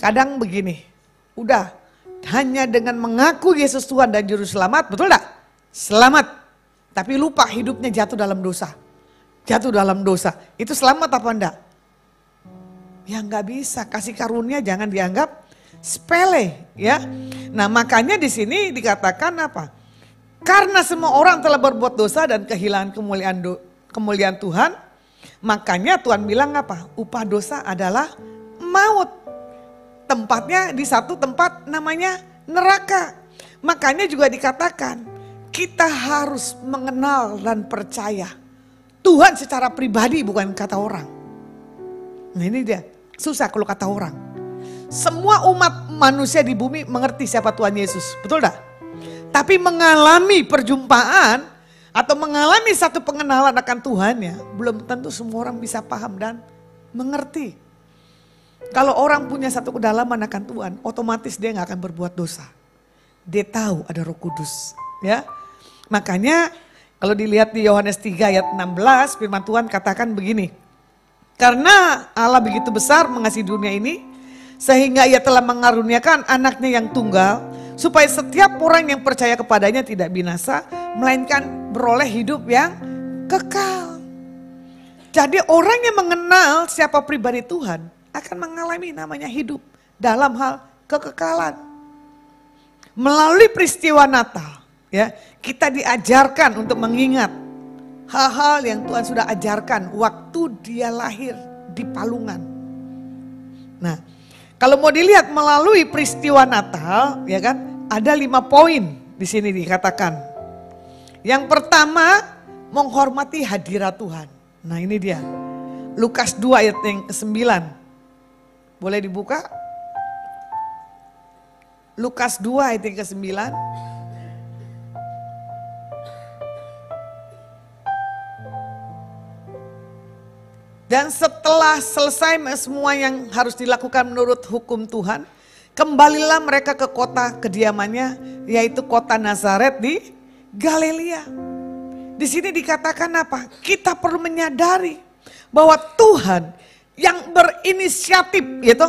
Kadang begini, udah hanya dengan mengaku Yesus Tuhan dan juru selamat, betul enggak? Selamat, tapi lupa hidupnya jatuh dalam dosa. Jatuh dalam dosa, itu selamat apa enggak? Ya enggak bisa, kasih karunia jangan dianggap sepele ya. Nah makanya di sini dikatakan apa? Karena semua orang telah berbuat dosa dan kehilangan kemuliaan Tuhan, makanya Tuhan bilang apa? Upah dosa adalah maut. Tempatnya di satu tempat namanya neraka. Makanya juga dikatakan kita harus mengenal dan percaya Tuhan secara pribadi, bukan kata orang. Nah ini dia, susah kalau kata orang. Semua umat manusia di bumi mengerti siapa Tuhan Yesus, betul tak? Tapi mengalami perjumpaan atau mengalami satu pengenalan akan Tuhan ya, belum tentu semua orang bisa paham dan mengerti. Kalau orang punya satu kedalaman akan Tuhan, otomatis dia gak akan berbuat dosa. Dia tahu ada Roh Kudus, ya. Makanya kalau dilihat di Yohanes 3 ayat 16, firman Tuhan katakan begini. Karena Allah begitu besar mengasihi dunia ini, sehingga ia telah mengaruniakan anaknya yang tunggal, supaya setiap orang yang percaya kepadanya tidak binasa, melainkan beroleh hidup yang kekal. Jadi orang yang mengenal siapa pribadi Tuhan, akan mengalami namanya hidup dalam hal kekekalan. Melalui peristiwa Natal, ya, kita diajarkan untuk mengingat hal-hal yang Tuhan sudah ajarkan waktu dia lahir di palungan. Nah, kalau mau dilihat melalui peristiwa Natal, ya kan, ada 5 poin di sini dikatakan. Yang pertama, menghormati hadirat Tuhan. Nah, ini dia. Lukas 2 ayat yang ke-9. Boleh dibuka? Lukas 2 ayat yang ke-9. Dan setelah selesai semua yang harus dilakukan menurut hukum Tuhan, kembalilah mereka ke kota kediamannya, yaitu kota Nazaret di Galilea. Di sini dikatakan apa? Kita perlu menyadari bahwa Tuhan yang berinisiatif, yaitu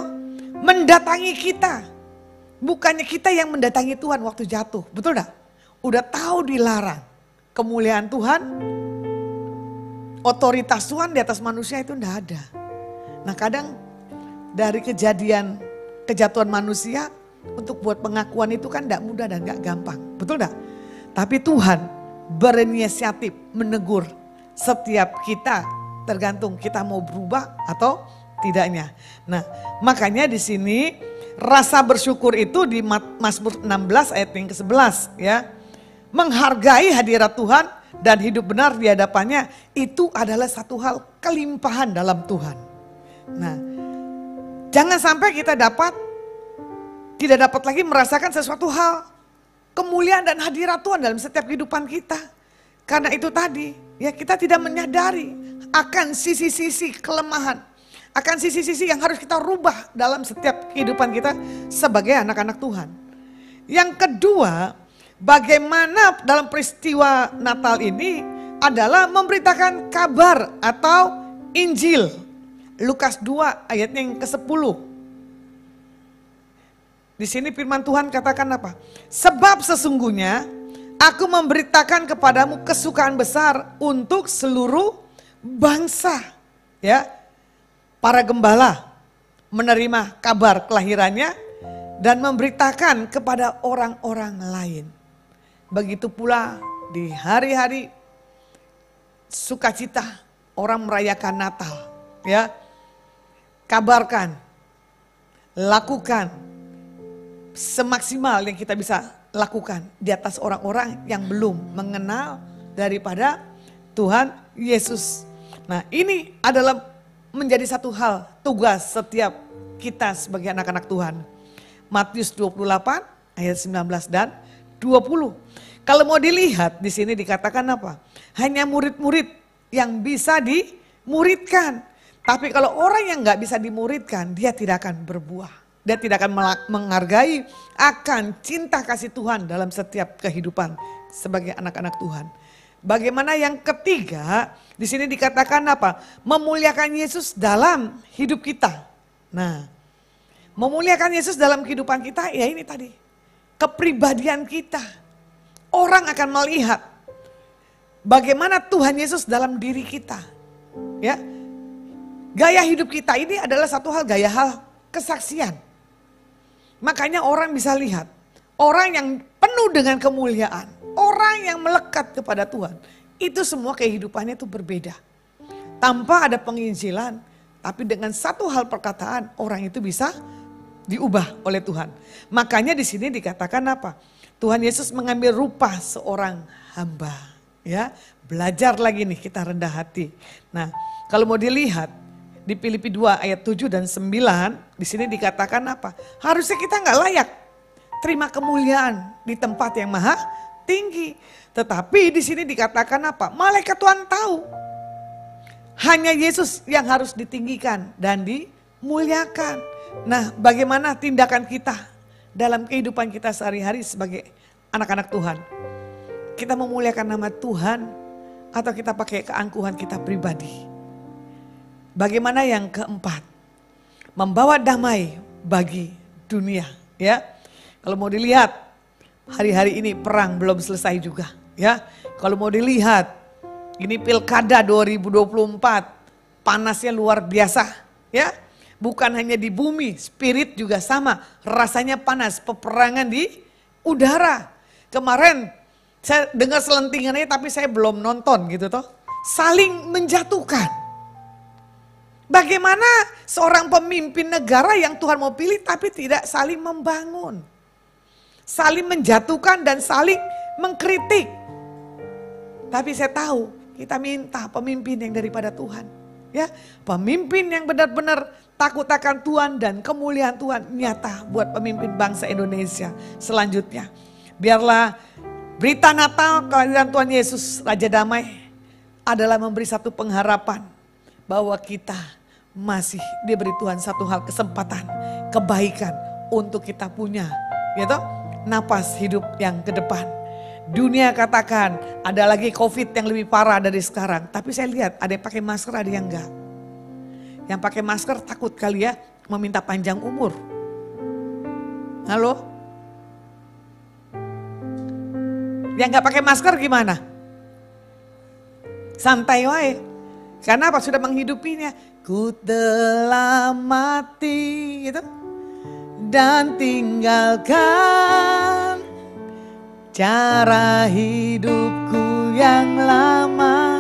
mendatangi kita. Bukannya kita yang mendatangi Tuhan waktu jatuh, betul gak? Udah tahu dilarang. Kemuliaan Tuhan, otoritas Tuhan di atas manusia itu enggak ada. Nah kadang dari kejatuhan manusia untuk buat pengakuan itu kan enggak mudah dan enggak gampang. Betul enggak? Tapi Tuhan berinisiatif menegur setiap kita, tergantung kita mau berubah atau tidaknya. Nah makanya di sini rasa bersyukur itu di Mazmur 16 ayat yang ke-11 ya. Menghargai hadirat Tuhan dan hidup benar di hadapannya itu adalah satu hal kelimpahan dalam Tuhan. Nah, jangan sampai kita tidak dapat lagi merasakan sesuatu hal kemuliaan dan hadirat Tuhan dalam setiap kehidupan kita. Karena itu tadi, ya kita tidak menyadari akan sisi-sisi kelemahan, akan sisi-sisi yang harus kita rubah dalam setiap kehidupan kita sebagai anak-anak Tuhan. Yang kedua, bagaimana dalam peristiwa Natal ini adalah memberitakan kabar atau Injil. Lukas 2 ayatnya yang ke-10. Di sini firman Tuhan katakan apa? Sebab sesungguhnya aku memberitakan kepadamu kesukaan besar untuk seluruh bangsa. Ya, para gembala menerima kabar kelahirannya dan memberitakan kepada orang-orang lain. Begitu pula di hari-hari sukacita orang merayakan Natal. Ya, kabarkan, lakukan semaksimal yang kita bisa lakukan di atas orang-orang yang belum mengenal daripada Tuhan Yesus. Nah, ini adalah menjadi satu hal tugas setiap kita sebagai anak-anak Tuhan. Matius 28 ayat 19 dan 20. Kalau mau dilihat di sini dikatakan apa? Hanya murid-murid yang bisa dimuridkan. Tapi kalau orang yang nggak bisa dimuridkan, dia tidak akan berbuah. Dia tidak akan menghargai akan cinta kasih Tuhan dalam setiap kehidupan sebagai anak-anak Tuhan. Bagaimana yang ketiga, di sini dikatakan apa? Memuliakan Yesus dalam hidup kita. Nah, memuliakan Yesus dalam kehidupan kita, ya ini tadi. Kepribadian kita. Orang akan melihat bagaimana Tuhan Yesus dalam diri kita. Ya, gaya hidup kita ini adalah satu hal, gaya hal kesaksian. Makanya orang bisa lihat, orang yang penuh dengan kemuliaan, orang yang melekat kepada Tuhan, itu semua kehidupannya itu berbeda. Tanpa ada penginjilan, tapi dengan satu hal perkataan, orang itu bisa diubah oleh Tuhan. Makanya di sini dikatakan apa? Tuhan Yesus mengambil rupa seorang hamba. Ya, belajar lagi nih kita rendah hati. Nah, kalau mau dilihat, di Filipi 2 ayat 7 dan 9 di sini dikatakan apa? Harusnya kita nggak layak terima kemuliaan di tempat yang maha tinggi. Tetapi di sini dikatakan apa? Malaikat Tuhan tahu. Hanya Yesus yang harus ditinggikan dan dimuliakan. Nah, bagaimana tindakan kita dalam kehidupan kita sehari-hari sebagai anak-anak Tuhan? Kita memuliakan nama Tuhan atau kita pakai keangkuhan kita pribadi? Bagaimana yang keempat? Membawa damai bagi dunia, ya. Kalau mau dilihat, hari-hari ini perang belum selesai juga, ya. Kalau mau dilihat, ini Pilkada 2024, panasnya luar biasa, ya. Bukan hanya di bumi, spirit juga sama, rasanya panas, peperangan di udara. Kemarin saya dengar selentingannya tapi saya belum nonton gitu toh. Saling menjatuhkan. Bagaimana seorang pemimpin negara yang Tuhan mau pilih tapi tidak saling membangun. Saling menjatuhkan dan saling mengkritik. Tapi saya tahu kita minta pemimpin yang daripada Tuhan. Ya, pemimpin yang benar-benar takut akan Tuhan dan kemuliaan Tuhan nyata buat pemimpin bangsa Indonesia selanjutnya. Biarlah berita Natal kelahiran Tuhan Yesus Raja Damai adalah memberi satu pengharapan bahwa kita masih diberi Tuhan satu hal kesempatan, kebaikan untuk kita punya, gitu, napas hidup yang ke depan. Dunia katakan ada lagi COVID yang lebih parah dari sekarang, tapi saya lihat ada yang pakai masker, ada yang enggak. Yang pakai masker takut kali ya meminta panjang umur. Halo? Yang enggak pakai masker gimana? Santai wae. Karena apa? Sudah menghidupinya. Ku telah mati gitu. Dan tinggalkan cara hidupku yang lama.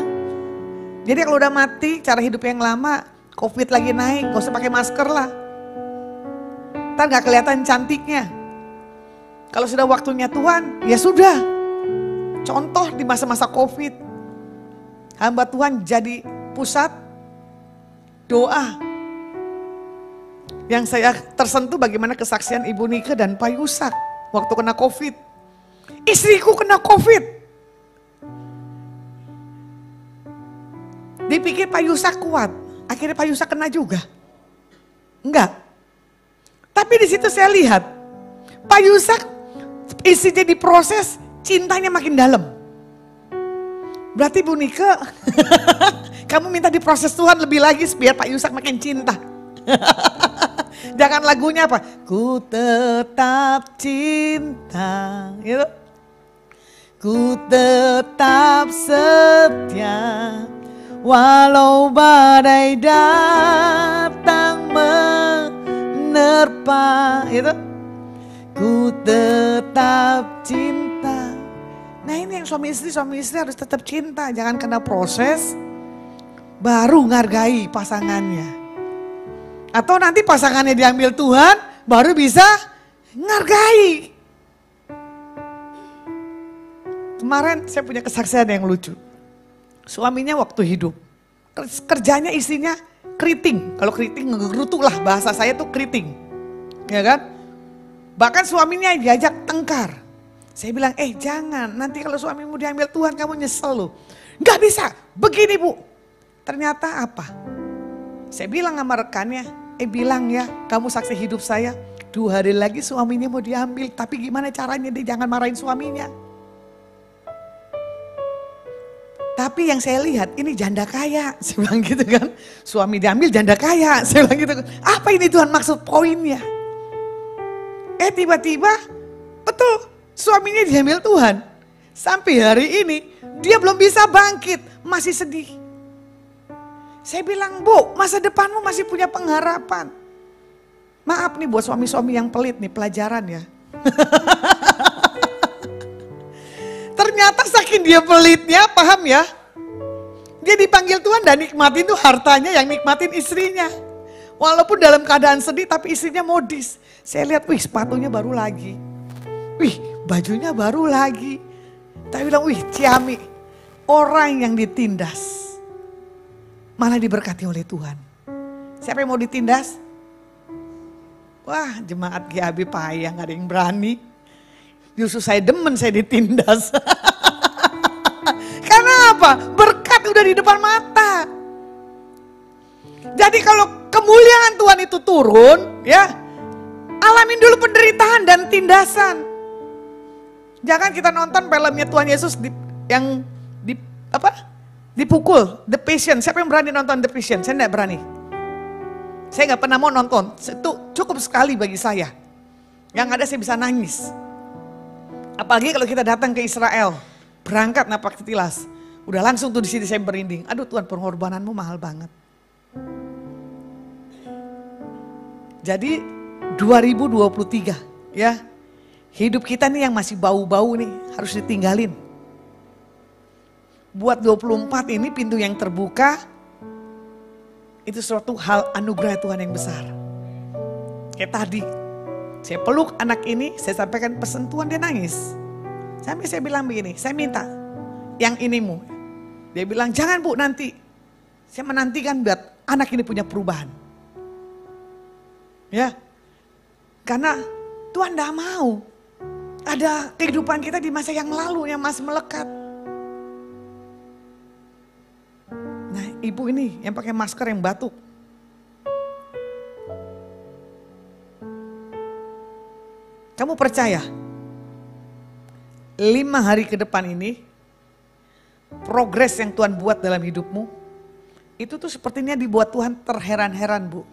Jadi kalau udah mati cara hidup yang lama, COVID lagi naik, gak usah pakai masker lah. Ntar gak kelihatan cantiknya. Kalau sudah waktunya Tuhan, ya sudah. Contoh di masa-masa COVID, hamba Tuhan jadi pusat doa. Yang saya tersentuh bagaimana kesaksian Ibu Nike dan Pak Yusak waktu kena COVID. Istriku kena COVID. Dipikir Pak Yusak kuat, akhirnya Pak Yusak kena juga. Enggak. Tapi di situ saya lihat, Pak Yusak istrinya diproses, cintanya makin dalam. Berarti Bu Nike, kamu minta diproses Tuhan lebih lagi biar Pak Yusak makin cinta. Jangan lagunya apa? Ku tetap cinta, gitu. Ku tetap setia, walau badai datang menerpa, gitu. Ku tetap cinta. Nah ini yang suami istri harus tetap cinta, jangan kena proses, baru menghargai pasangannya. Atau nanti pasangannya diambil Tuhan, baru bisa menghargai. Kemarin saya punya kesaksian yang lucu. Suaminya waktu hidup, kerjanya istrinya keriting. Kalau keriting ngegerutu lah, bahasa saya tuh keriting. Ya kan? Bahkan suaminya diajak tengkar. Saya bilang, jangan, nanti kalau suamimu diambil Tuhan kamu nyesel loh. Gak bisa, begini Bu. Ternyata apa? Saya bilang sama rekannya, bilang ya, kamu saksi hidup saya. 2 hari lagi suaminya mau diambil, tapi gimana caranya dia jangan marahin suaminya. Tapi yang saya lihat ini janda kaya, saya bilang gitu kan. Suami diambil janda kaya, saya bilang gitu. Apa ini Tuhan maksud poinnya? Tiba-tiba, betul suaminya diambil Tuhan. Sampai hari ini dia belum bisa bangkit, masih sedih. Saya bilang, Bu, masa depanmu masih punya pengharapan. Maaf nih buat suami-suami yang pelit nih, pelajaran ya. Ternyata saking dia pelitnya, paham ya. Dia dipanggil Tuhan dan nikmatin tuh hartanya, yang nikmatin istrinya. Walaupun dalam keadaan sedih tapi istrinya modis. Saya lihat, wih sepatunya baru lagi. Wih bajunya baru lagi. Tapi bilang, wih Ciami, orang yang ditindas malah diberkati oleh Tuhan. Siapa yang mau ditindas? Wah jemaat GAB payah, gak ada yang berani. Justru saya demen saya ditindas. Karena apa? Berkat udah di depan mata. Jadi kalau kemuliaan Tuhan itu turun, ya alamin dulu penderitaan dan tindasan. Jangan kita nonton filmnya Tuhan Yesus dipukul, The Passion. Siapa yang berani nonton The Passion? Saya enggak berani. Saya enggak pernah mau nonton. Itu cukup sekali bagi saya. Yang ada saya bisa nangis. Apalagi kalau kita datang ke Israel, berangkat napak tilas. Udah langsung tuh di sini saya merinding. Aduh Tuhan, pengorbananmu mahal banget. Jadi 2023 ya. Hidup kita nih yang masih bau-bau nih harus ditinggalin. Buat 24 ini pintu yang terbuka, itu suatu hal anugerah Tuhan yang besar. Kayak tadi, saya peluk anak ini, saya sampaikan pesan Tuhan, dia nangis. Sampai saya bilang begini, saya minta yang inimu. Dia bilang, jangan Bu nanti. Saya menantikan buat anak ini punya perubahan. Ya, karena Tuhan tidak mau ada kehidupan kita di masa yang lalu yang masih melekat. Nah ibu ini yang pakai masker yang batuk. Kamu percaya 5 hari ke depan ini progres yang Tuhan buat dalam hidupmu itu tuh sepertinya dibuat Tuhan terheran-heran Bu.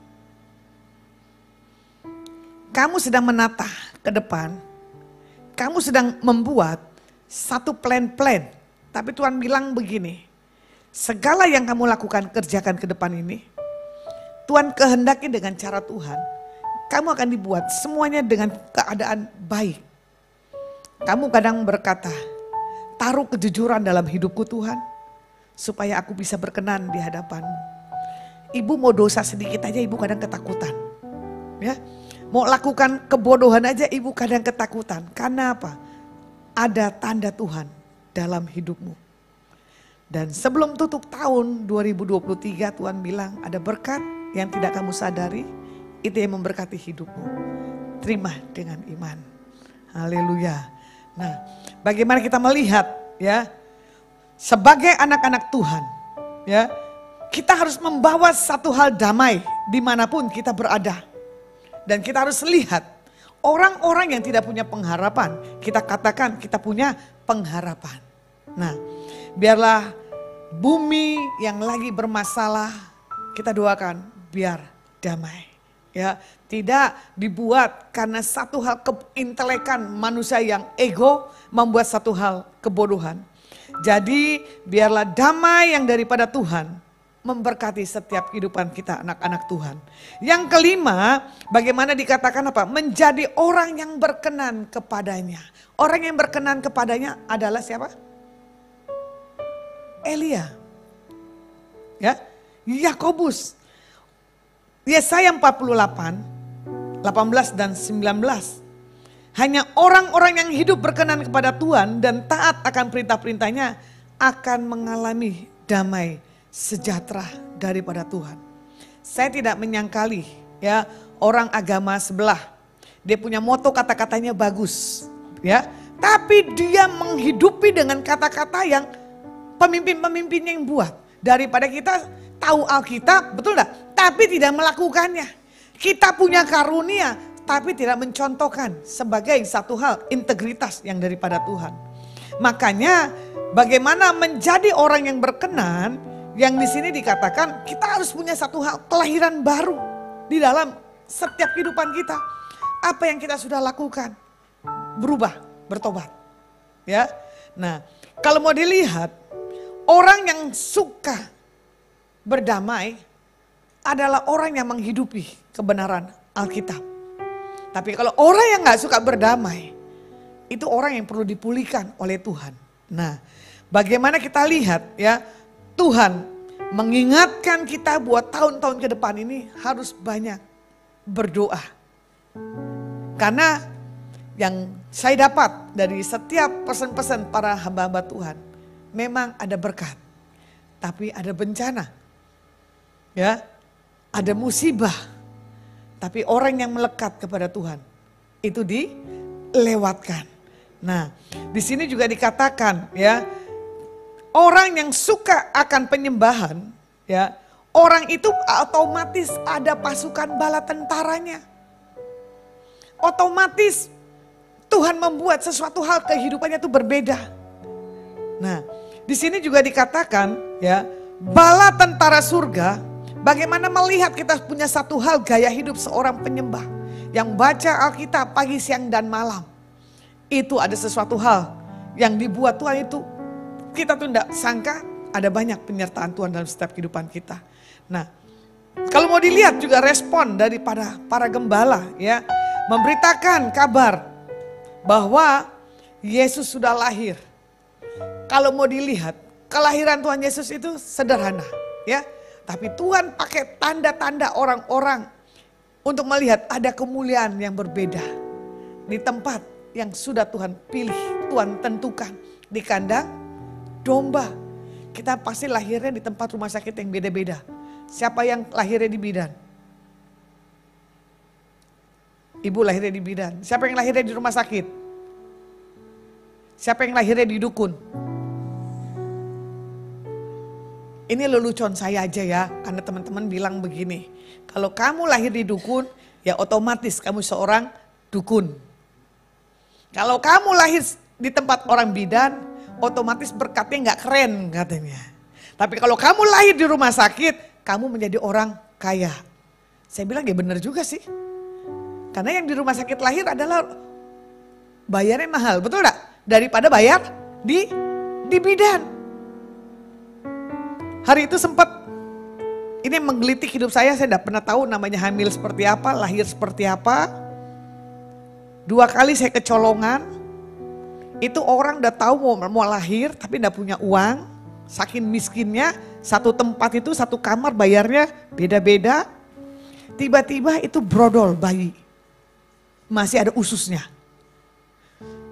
Kamu sedang menata ke depan, kamu sedang membuat satu plan-plan. Tapi Tuhan bilang begini, segala yang kamu lakukan, kerjakan ke depan ini, Tuhan kehendaki dengan cara Tuhan, kamu akan dibuat semuanya dengan keadaan baik. Kamu kadang berkata, taruh kejujuran dalam hidupku Tuhan, supaya aku bisa berkenan di hadapanmu. Ibu mau dosa sedikit aja ibu kadang ketakutan. Ya. Mau lakukan kebodohan aja ibu kadang ketakutan. Karena apa? Ada tanda Tuhan dalam hidupmu. Dan sebelum tutup tahun 2023 Tuhan bilang ada berkat yang tidak kamu sadari. Itu yang memberkati hidupmu. Terima dengan iman. Haleluya. Nah, bagaimana kita melihat ya, sebagai anak-anak Tuhan ya, kita harus membawa satu hal damai dimanapun kita berada. Dan kita harus lihat orang-orang yang tidak punya pengharapan, kita katakan kita punya pengharapan. Nah, biarlah bumi yang lagi bermasalah, kita doakan biar damai. Ya, tidak dibuat karena satu hal keintelekan manusia yang ego membuat satu hal kebodohan. Jadi biarlah damai yang daripada Tuhan memberkati setiap kehidupan kita anak-anak Tuhan. Yang kelima, bagaimana dikatakan apa? Menjadi orang yang berkenan kepadanya. Orang yang berkenan kepadanya adalah siapa? Elia. Ya, Yakobus. Yesaya 48, 18 dan 19. Hanya orang-orang yang hidup berkenan kepada Tuhan dan taat akan perintah-perintahnya akan mengalami damai sejahtera daripada Tuhan. Saya tidak menyangkali ya orang agama sebelah. Dia punya moto kata-katanya bagus ya. Tapi dia menghidupi dengan kata-kata yang pemimpin-pemimpinnya yang buat. Daripada kita tahu Alkitab, betul enggak? Tapi tidak melakukannya. Kita punya karunia, tapi tidak mencontohkan sebagai satu hal integritas yang daripada Tuhan. Makanya bagaimana menjadi orang yang berkenan, yang di sini dikatakan kita harus punya satu hal kelahiran baru di dalam setiap kehidupan kita. Apa yang kita sudah lakukan, berubah, bertobat. Ya, nah kalau mau dilihat orang yang suka berdamai adalah orang yang menghidupi kebenaran Alkitab. Tapi kalau orang yang gak suka berdamai, itu orang yang perlu dipulihkan oleh Tuhan. Nah, bagaimana kita lihat ya, Tuhan mengingatkan kita buat tahun-tahun ke depan ini harus banyak berdoa. Karena yang saya dapat dari setiap pesan-pesan para hamba-hamba Tuhan, memang ada berkat, tapi ada bencana. Ya, ada musibah, tapi orang yang melekat kepada Tuhan itu dilewatkan. Nah, di sini juga dikatakan ya, orang yang suka akan penyembahan, ya, orang itu otomatis ada pasukan bala tentaranya. Otomatis Tuhan membuat sesuatu hal kehidupannya itu berbeda. Nah, di sini juga dikatakan ya, bala tentara surga. Bagaimana melihat kita punya satu hal gaya hidup seorang penyembah yang baca Alkitab pagi, siang, dan malam. Itu ada sesuatu hal yang dibuat Tuhan itu kita tuh tidak sangka ada banyak penyertaan Tuhan dalam setiap kehidupan kita. Nah, kalau mau dilihat juga respon daripada para gembala ya, memberitakan kabar bahwa Yesus sudah lahir. Kalau mau dilihat kelahiran Tuhan Yesus itu sederhana ya. Tapi Tuhan pakai tanda-tanda orang-orang untuk melihat ada kemuliaan yang berbeda. Di tempat yang sudah Tuhan pilih, Tuhan tentukan. Di kandang domba. Kita pasti lahirnya di tempat rumah sakit yang beda-beda. Siapa yang lahirnya di bidan? Ibu lahirnya di bidan. Siapa yang lahirnya di rumah sakit? Siapa yang lahirnya di dukun? Ini lelucon saya aja ya, karena teman-teman bilang begini. Kalau kamu lahir di dukun, ya otomatis kamu seorang dukun. Kalau kamu lahir di tempat orang bidan, otomatis berkatnya gak keren katanya. Tapi kalau kamu lahir di rumah sakit, kamu menjadi orang kaya. Saya bilang ya benar juga sih. Karena yang di rumah sakit lahir adalah bayarnya mahal, betul gak? Daripada bayar di bidan. Hari itu sempat, ini yang menggelitik hidup saya tidak pernah tahu namanya hamil seperti apa, lahir seperti apa. 2 kali saya kecolongan, itu orang udah tahu mau lahir tapi tidak punya uang. Saking miskinnya, satu tempat itu satu kamar bayarnya beda-beda. Tiba-tiba itu brodol bayi, masih ada ususnya.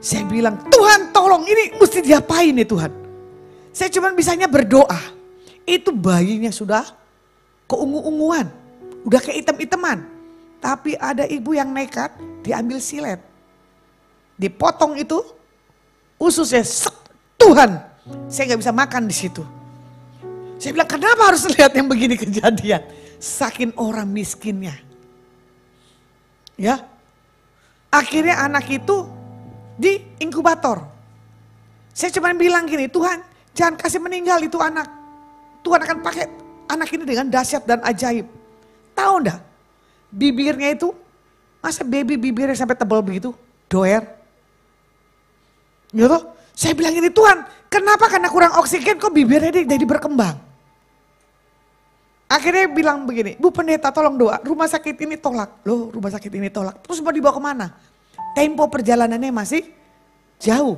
Saya bilang, Tuhan tolong ini mesti diapain nih Tuhan. Saya cuma bisanya berdoa. Itu bayinya sudah keungu-unguan, udah kayak hitam-hitaman. Tapi ada ibu yang nekat diambil silet. Dipotong itu ususnya Tuhan, saya nggak bisa makan di situ. Saya bilang, kenapa harus lihat yang begini kejadian? Saking orang miskinnya. Ya. Akhirnya anak itu di inkubator. Saya cuma bilang gini, Tuhan jangan kasih meninggal itu anak. Tuhan akan pakai anak ini dengan dahsyat dan ajaib. Tahu enggak? Bibirnya itu, masa baby bibirnya sampai tebal begitu? Doer. Gitu. Saya bilang ini, Tuhan kenapa karena kurang oksigen kok bibirnya jadi berkembang? Akhirnya bilang begini, Bu Pendeta tolong doa, rumah sakit ini tolak. Loh rumah sakit ini tolak, terus mau dibawa kemana? Tempo perjalanannya masih jauh.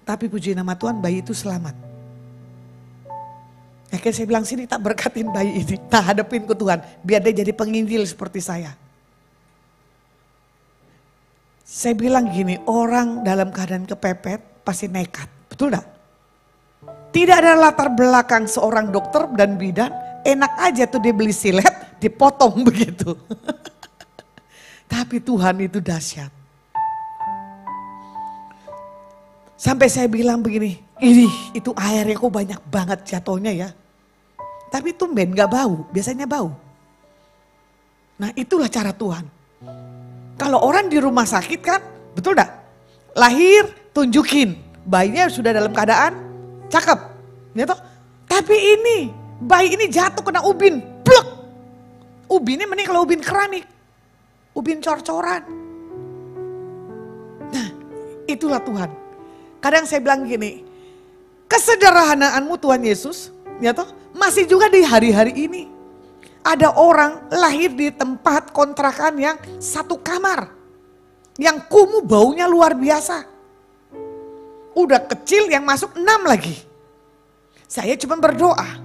Tapi puji nama Tuhan bayi itu selamat. Akhirnya saya bilang sini tak berkatin bayi ini, tak hadapin ke Tuhan. Biar dia jadi penginjil seperti saya. Saya bilang gini, orang dalam keadaan kepepet pasti nekat, betul gak? Tidak ada latar belakang seorang dokter dan bidan, enak aja tuh dia beli silet, dipotong begitu. Tapi Tuhan itu dahsyat. Sampai saya bilang begini, itu airnya kok banyak banget jatuhnya ya. Tapi tumben gak bau, biasanya bau. Nah itulah cara Tuhan. Kalau orang di rumah sakit kan, betul gak? Lahir, tunjukin, bayinya sudah dalam keadaan cakep. Gitu? Tapi ini, bayi ini jatuh kena ubin, plek. Ubinnya mending kalau ubin keramik, ubin cor-coran. Nah itulah Tuhan. Kadang saya bilang gini, kesederhanaanmu Tuhan Yesus, ya toh, masih juga di hari-hari ini. Ada orang lahir di tempat kontrakan yang satu kamar. Yang kumuh baunya luar biasa. Udah kecil yang masuk 6 lagi. Saya cuma berdoa.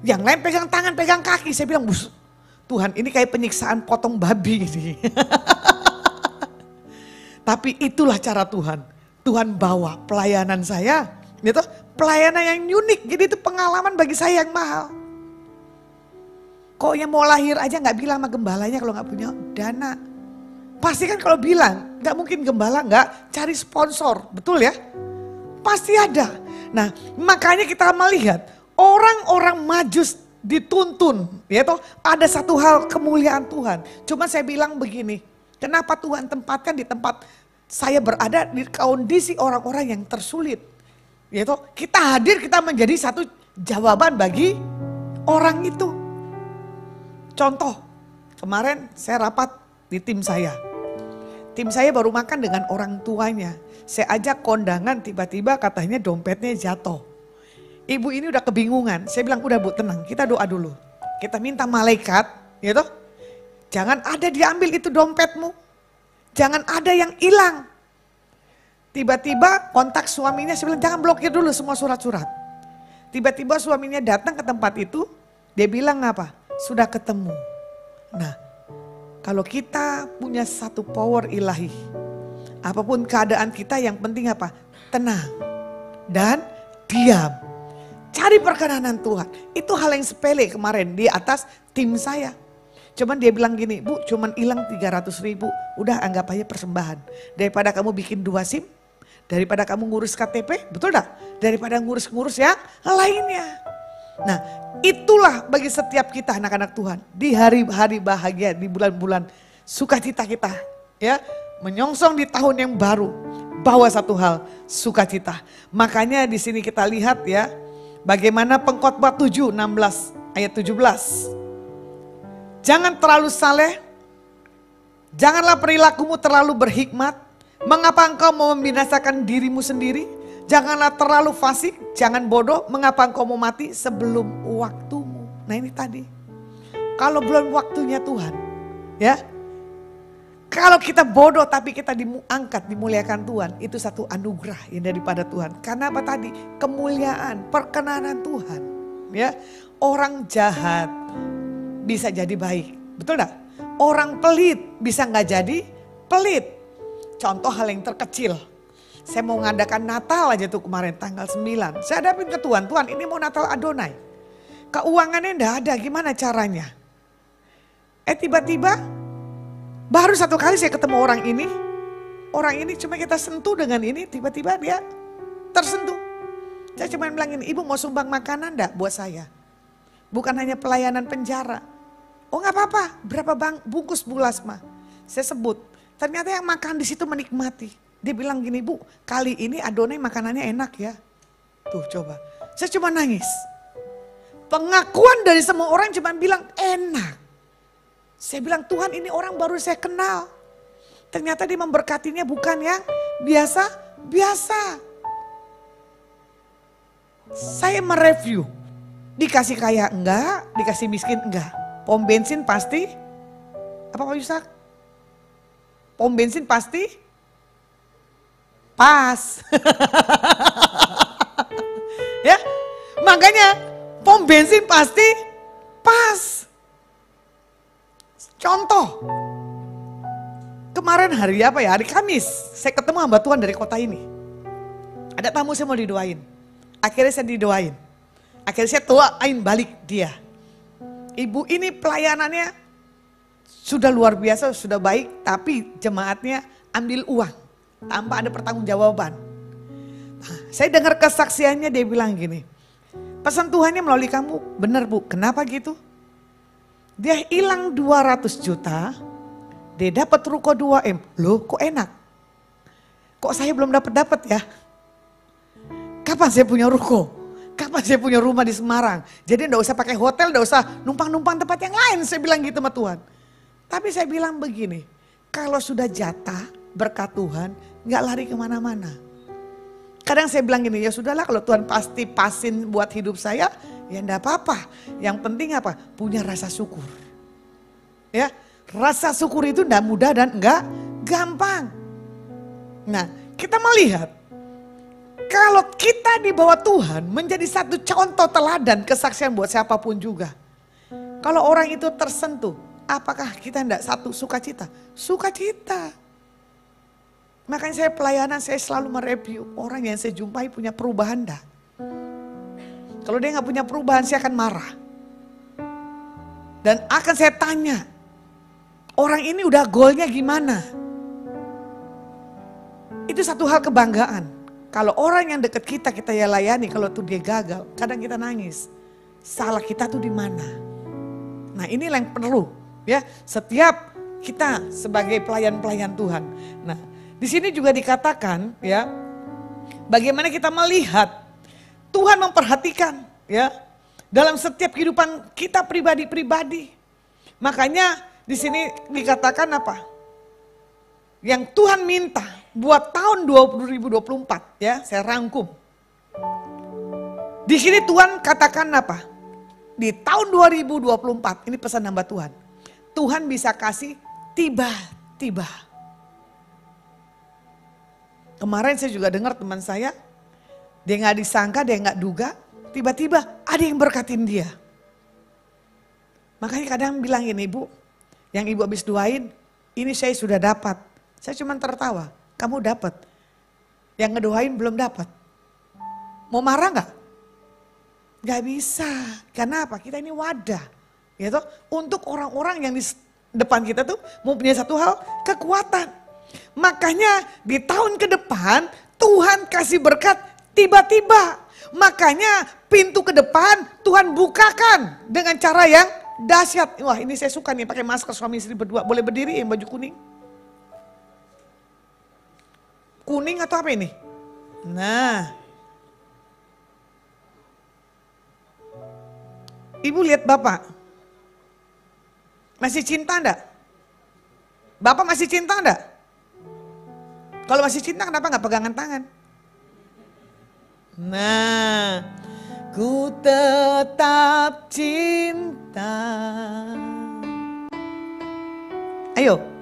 Yang lain pegang tangan, pegang kaki. Saya bilang, Tuhan ini kayak penyiksaan potong babi ini. Tapi itulah cara Tuhan. Tuhan bawa pelayanan saya. Gitu, pelayanan yang unik. Jadi itu pengalaman bagi saya yang mahal. Kok yang mau lahir aja gak bilang sama gembalanya kalau gak punya dana. Pasti kan kalau bilang, gak mungkin gembala gak cari sponsor, betul ya? Pasti ada. Nah makanya kita melihat orang-orang majus dituntun. Ya toh, ada satu hal kemuliaan Tuhan. Cuma saya bilang begini, kenapa Tuhan tempatkan di tempat saya berada di kondisi orang-orang yang tersulit. Ya toh, kita hadir, kita menjadi satu jawaban bagi orang itu. Contoh, kemarin saya rapat di tim saya. Tim saya baru makan dengan orang tuanya. Saya ajak kondangan, tiba-tiba katanya dompetnya jatuh. Ibu ini udah kebingungan. Saya bilang, udah Bu tenang, kita doa dulu. Kita minta malaikat, gitu. Jangan ada diambil itu dompetmu. Jangan ada yang hilang. Tiba-tiba kontak suaminya, saya bilang jangan blokir dulu semua surat-surat. Tiba-tiba suaminya datang ke tempat itu, dia bilang apa? Sudah ketemu. Nah, kalau kita punya satu power ilahi, apapun keadaan kita yang penting apa? Tenang dan diam. Cari perkenanan Tuhan. Itu hal yang sepele kemarin di atas tim saya. Cuman dia bilang gini, Bu cuman hilang 300.000, udah anggap aja persembahan. Daripada kamu bikin 2 SIM, daripada kamu ngurus KTP, betul gak? Daripada ngurus-ngurus yang lainnya. Nah itulah bagi setiap kita anak-anak Tuhan. Di hari-hari bahagia, di bulan-bulan sukacita kita. Ya, menyongsong di tahun yang baru. Bawa satu hal, sukacita. Makanya di sini kita lihat ya, bagaimana Pengkhotbah 7, 16 ayat 17. Jangan terlalu saleh, janganlah perilakumu terlalu berhikmat. Mengapa engkau mau membinasakan dirimu sendiri? Janganlah terlalu fasik, jangan bodoh. Mengapa engkau mau mati sebelum waktumu? Nah ini tadi, kalau belum waktunya Tuhan, ya. Kalau kita bodoh tapi kita diangkat, dimuliakan Tuhan, itu satu anugerah yang daripada Tuhan. Karena apa tadi? Kemuliaan, perkenanan Tuhan. Ya, orang jahat bisa jadi baik, betul gak? Orang pelit bisa gak jadi pelit. Contoh hal yang terkecil. Saya mau ngadakan Natal aja tuh kemarin tanggal 9. Saya hadapin ke Tuhan, Tuhan ini mau Natal Adonai. Keuangannya enggak ada, gimana caranya? Tiba-tiba baru 1 kali saya ketemu orang ini. orang ini cuma kita sentuh dengan ini, tiba-tiba dia tersentuh. Saya cuma bilang ini, ibu mau sumbang makanan enggak buat saya? Bukan hanya pelayanan penjara. Oh nggak apa-apa, berapa bungkus Bu Lasma? Saya sebut, ternyata yang makan di situ menikmati. Dia bilang gini, Bu, kali ini adonai makanannya enak ya. Tuh coba, saya cuma nangis. Pengakuan dari semua orang cuma bilang enak. Saya bilang Tuhan ini orang baru saya kenal. Ternyata dia memberkatinya bukan yang biasa-biasa. Saya mereview. Dikasih kaya enggak, dikasih miskin enggak. Pom bensin pasti, apa Pak Yusak? Pom bensin pasti pas. Ya, makanya pom bensin pasti pas. Contoh, kemarin hari apa ya? Hari Kamis, saya ketemu hamba Tuhan dari kota ini. Ada tamu saya mau didoain. Akhirnya saya didoain. Akhirnya saya doain balik dia. Ibu ini pelayanannya sudah luar biasa, sudah baik, tapi jemaatnya ambil uang tanpa ada pertanggungjawaban. Nah, saya dengar kesaksiannya, dia bilang gini, pesan Tuhannya melalui kamu, benar Bu, kenapa gitu? Dia hilang 200 juta, dia dapat ruko 2M, loh kok enak? Kok saya belum dapat ya? Kapan saya punya ruko? Kapan saya punya rumah di Semarang? Jadi enggak usah pakai hotel, enggak usah numpang-numpang tempat yang lain. Saya bilang gitu sama Tuhan. Tapi saya bilang begini, kalau sudah jatah berkat Tuhan, enggak lari kemana-mana. Kadang saya bilang gini, ya sudahlah kalau Tuhan pasti pasin buat hidup saya, ya enggak apa-apa. Yang penting apa? Punya rasa syukur. Ya, rasa syukur itu enggak mudah dan enggak gampang. Nah, kita melihat. Kalau kita di bawah Tuhan menjadi satu contoh teladan kesaksian buat siapapun juga. Kalau orang itu tersentuh, apakah kita enggak satu sukacita? Sukacita. Makanya saya pelayanan saya selalu mereview orang yang saya jumpai punya perubahan enggak. Kalau dia enggak punya perubahan saya akan marah. Dan akan saya tanya, orang ini udah goalnya gimana? Itu satu hal kebanggaan. Kalau orang yang dekat kita ya layani, kalau tuh dia gagal, kadang kita nangis. Salah kita tuh di mana? Nah inilah yang perlu ya setiap kita sebagai pelayan-pelayan Tuhan. Nah di sini juga dikatakan ya, bagaimana kita melihat Tuhan memperhatikan ya dalam setiap kehidupan kita pribadi-pribadi. Makanya di sini dikatakan apa? Yang Tuhan minta buat tahun 2024 ya, saya rangkum. Di sini Tuhan katakan apa? Di tahun 2024, ini pesan hamba Tuhan. Tuhan bisa kasih tiba-tiba. Kemarin saya juga dengar teman saya, dia nggak disangka, dia nggak duga, tiba-tiba ada yang berkatin dia. Makanya kadang bilang ini, Ibu, yang Ibu habis doain, ini saya sudah dapat. Saya cuma tertawa, kamu dapat. Yang ngedoain belum dapat. Mau marah nggak? Gak bisa. Karena apa? Kita ini wadah. Gitu, untuk orang-orang yang di depan kita tuh mau punya satu hal, kekuatan. Makanya di tahun ke depan Tuhan kasih berkat tiba-tiba. Makanya pintu ke depan Tuhan bukakan dengan cara yang dahsyat. Wah ini saya suka nih pakai masker suami istri berdua. Boleh berdiri yang baju kuning? Kuning atau apa ini? Nah. Ibu lihat Bapak. Masih cinta enggak? Bapak masih cinta enggak? Kalau masih cinta kenapa enggak pegangan tangan? Nah. Ku tetap cinta. Ayo.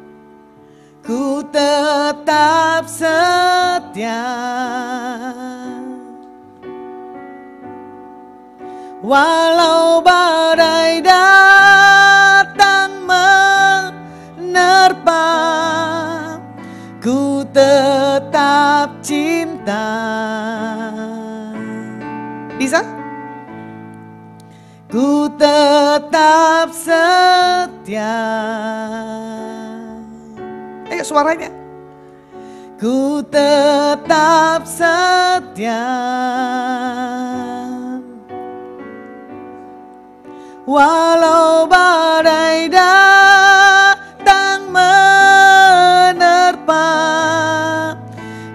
Ku tetap setia walau badai datang menerpa, ku tetap cinta. Bisa? Ku tetap setia. Ayo suaranya. ku tetap setia. Walau badai datang menerpa,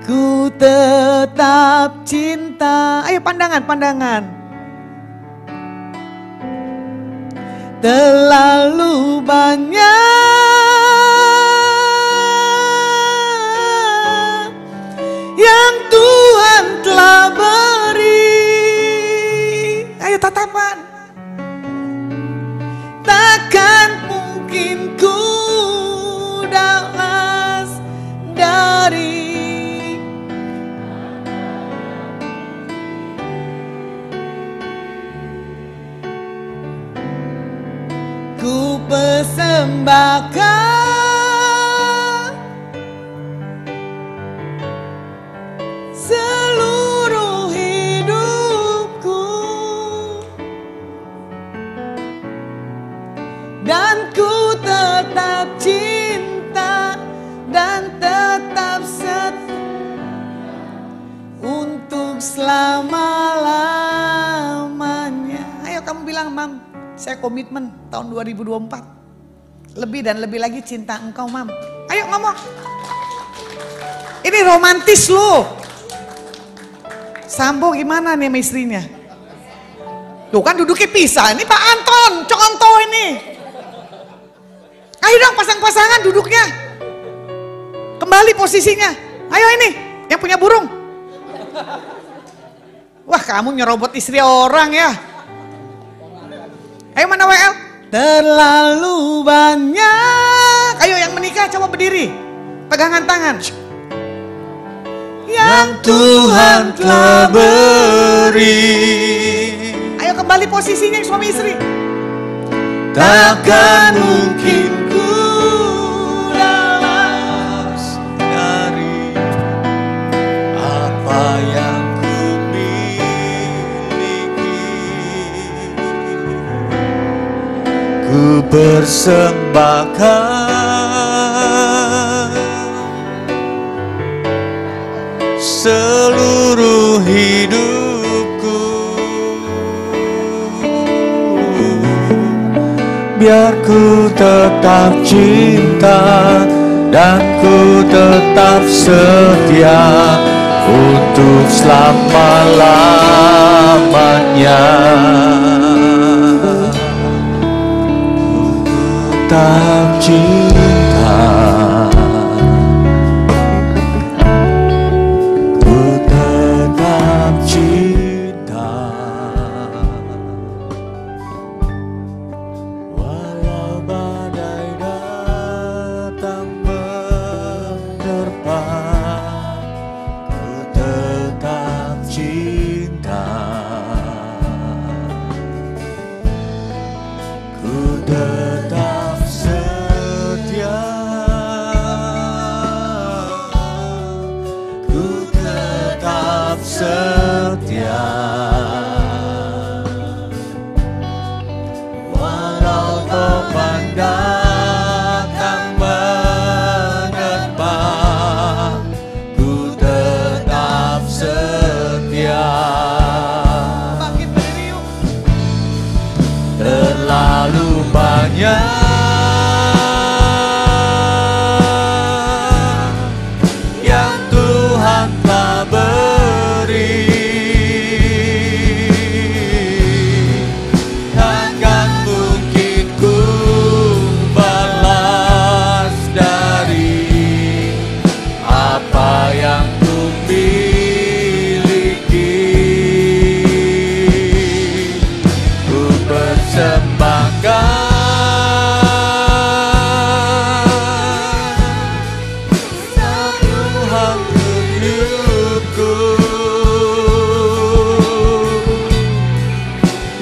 ku tetap cinta. Ayo pandangan. Terlalu banyak yang Tuhan telah beri. Ayo tatapan. Takkan mungkin ku balas dari ku persembahkan seluruh hidupku, dan ku tetap cinta dan tetap setia untuk selama-lamanya. Ayo kamu bilang, Mam, saya komitmen tahun 2024 lebih dan lebih lagi cinta engkau, Mam. Ayo ngomong. Ini romantis loh. Sambo gimana nih sama istrinya? Tuh kan duduknya pisah. Ini Pak Anton, contoh ini. Ayo dong pasang-pasangan duduknya. Kembali posisinya. Ayo ini, yang punya burung. Wah, kamu nyerobot istri orang ya. Ayo mana WL? Terlalu banyak. Ayo yang menikah coba berdiri. Pegangan tangan. Yang Tuhan telah beri. Ayo kembali posisinya suami istri. Takkan mungkin ku balas dari apa yang ku miliki. Ku persembahkan seluruh hidupku, biar ku tetap cinta dan ku tetap setia untuk selama-lamanya. Tetap cinta, ku tetap cinta, walau badai datang menerpa, ku tetap cinta, ku tetap setia, ku tetap setia, walau topan datang menerpa, ku tetap setia. Terlalu banyak yang Tuhan telah beri, takkan mungkin ku balas dari apa yang ku miliki. Ku persembahkan seluruh hidupku,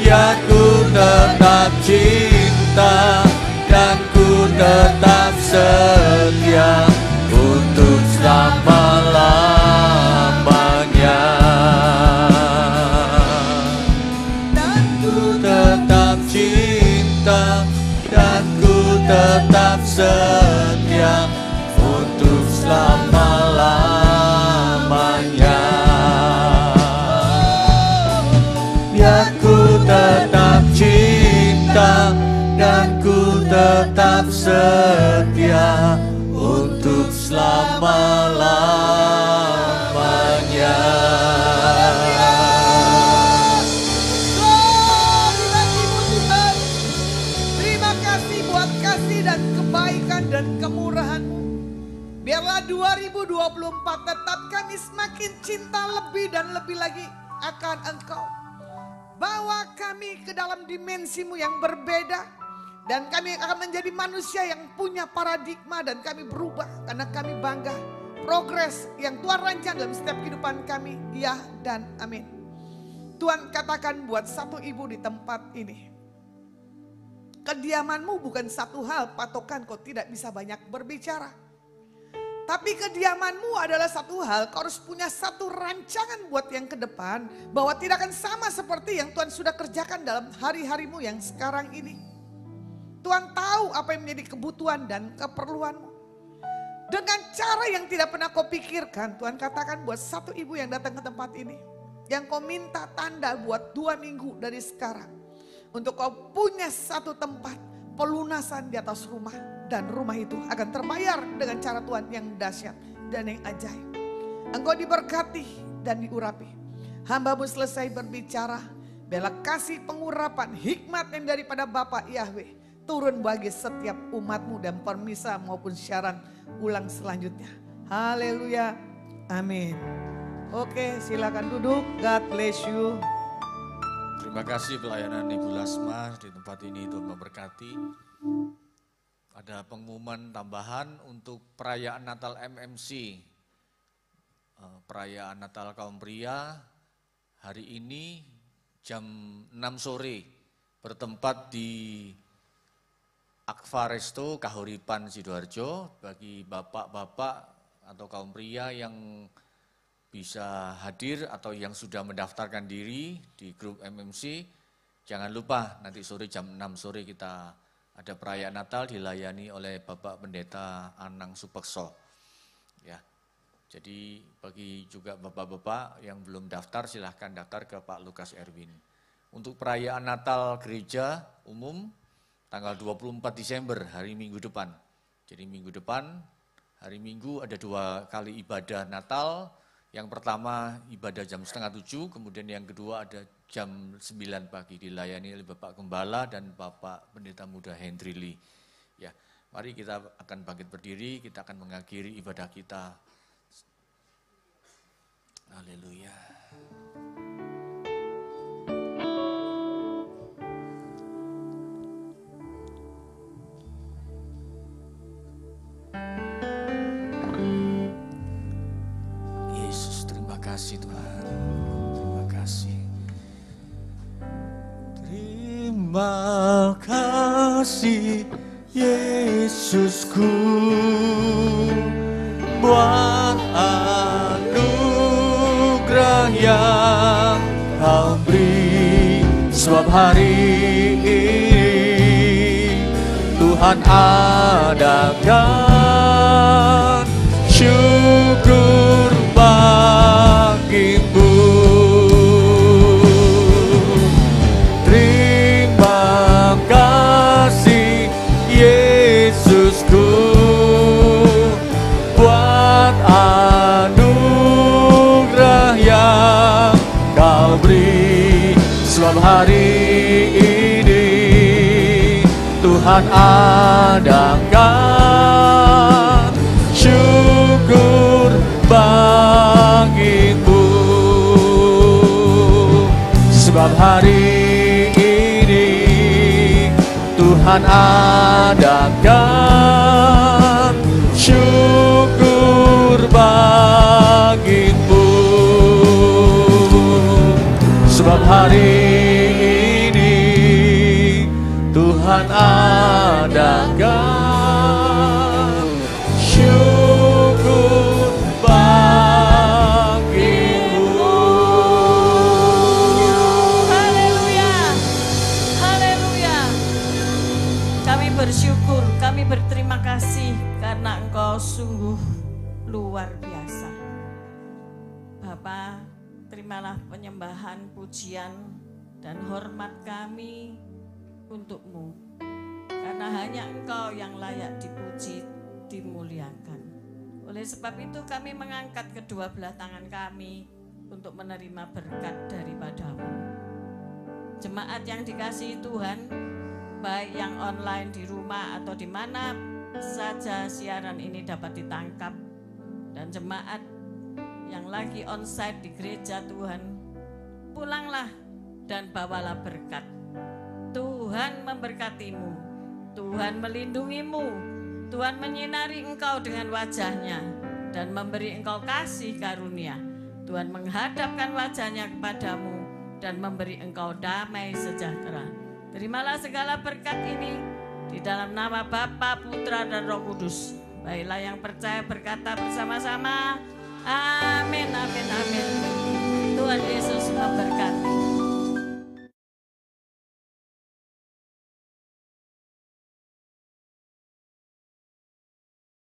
ya ku tetap cinta dan ku tetap setia untuk selama-lamanya. Dan ku tetap cinta dan ku tetap setia untuk selama-lamanya. biar ku tetap cinta dan ku tetap setia untuk selama-lamanya. Terima kasih buat kasih dan kebaikan dan kemurahan-Mu. Biarlah 2024 tetap kami semakin cinta lebih dan lebih lagi akan Engkau. Bawa kami ke dalam dimensi-Mu yang berbeda. Dan kami akan menjadi manusia yang punya paradigma dan kami berubah. Karena kami bangga progres yang Tuhan rancang dalam setiap kehidupan kami. Ya dan amin. Tuhan katakan buat satu ibu di tempat ini. Kediaman-Mu bukan satu hal patokan kau tidak bisa banyak berbicara. Tapi kediaman-Mu adalah satu hal, kau harus punya satu rancangan buat yang ke depan. Bahwa tidak akan sama seperti yang Tuhan sudah kerjakan dalam hari-hari-Mu yang sekarang ini. Tuhan tahu apa yang menjadi kebutuhan dan keperluan-Mu. Dengan cara yang tidak pernah kau pikirkan, Tuhan katakan buat satu ibu yang datang ke tempat ini. Yang kau minta tanda buat 2 minggu dari sekarang. Untuk kau punya satu tempat pelunasan di atas rumah. Dan rumah itu akan terbayar dengan cara Tuhan yang dahsyat dan yang ajaib. Engkau diberkati dan diurapi. Hamba-Mu selesai berbicara. Biarlah kasih pengurapan hikmat yang daripada Bapa Yahweh turun bagi setiap umat-Mu dan permisa maupun siaran ulang selanjutnya. Haleluya. Amin. Oke, silakan duduk. God bless you. Terima kasih pelayanan Ibu Lasma di tempat ini, Tuhan memberkati. Ada pengumuman tambahan untuk perayaan Natal MMC. Perayaan Natal kaum pria hari ini jam 6 sore bertempat di Akva Resto Kahuripan Sidoarjo. Bagi bapak-bapak atau kaum pria yang bisa hadir atau yang sudah mendaftarkan diri di grup MMC, jangan lupa nanti sore jam 6 sore kita ada perayaan Natal dilayani oleh Bapak Pendeta Anang Supekso. Ya, jadi bagi juga bapak-bapak yang belum daftar silahkan daftar ke Pak Lukas Erwin. Untuk perayaan Natal gereja umum tanggal 24 Desember hari Minggu depan. Jadi minggu depan hari Minggu ada 2 kali ibadah Natal. Yang pertama ibadah jam 6:30, kemudian yang kedua ada jam 9 pagi dilayani oleh Bapak Gembala dan Bapak Pendeta Muda Hendri Lee. Ya, mari kita akan bangkit berdiri, kita akan mengakhiri ibadah kita. Haleluya. Terima kasih Tuhan, terima kasih. Terima kasih Yesusku buat anugerah yang Kau beri. Sebab hari ini Tuhan adakan syukur bagimu. Terima kasih Yesusku buat anugerah yang Kau beri. Sebab hari ini Tuhan adakan syukur bagimu. Sebab hari ini Tuhan adakan syukur bagimu. Sebab hari ini Tuhan adakan syukur bagimu. Haleluya, haleluya. Kami bersyukur, kami berterima kasih karena Engkau sungguh luar biasa. Bapa, terimalah penyembahan, pujian, dan hormat kami untuk-Mu. Karena hanya Engkau yang layak dipuji, dimuliakan. Oleh sebab itu kami mengangkat kedua belah tangan kami untuk menerima berkat daripada-Mu. Jemaat yang dikasihi Tuhan, baik yang online di rumah atau di mana saja siaran ini dapat ditangkap, dan jemaat yang lagi onsite di gereja Tuhan, pulanglah dan bawalah berkat. Tuhan memberkatimu, Tuhan melindungimu, Tuhan menyinari engkau dengan wajahnya dan memberi engkau kasih karunia. Tuhan menghadapkan wajahnya kepadamu dan memberi engkau damai sejahtera. Terimalah segala berkat ini di dalam nama Bapa, Putra, dan Roh Kudus. Baiklah yang percaya berkata bersama-sama, amin.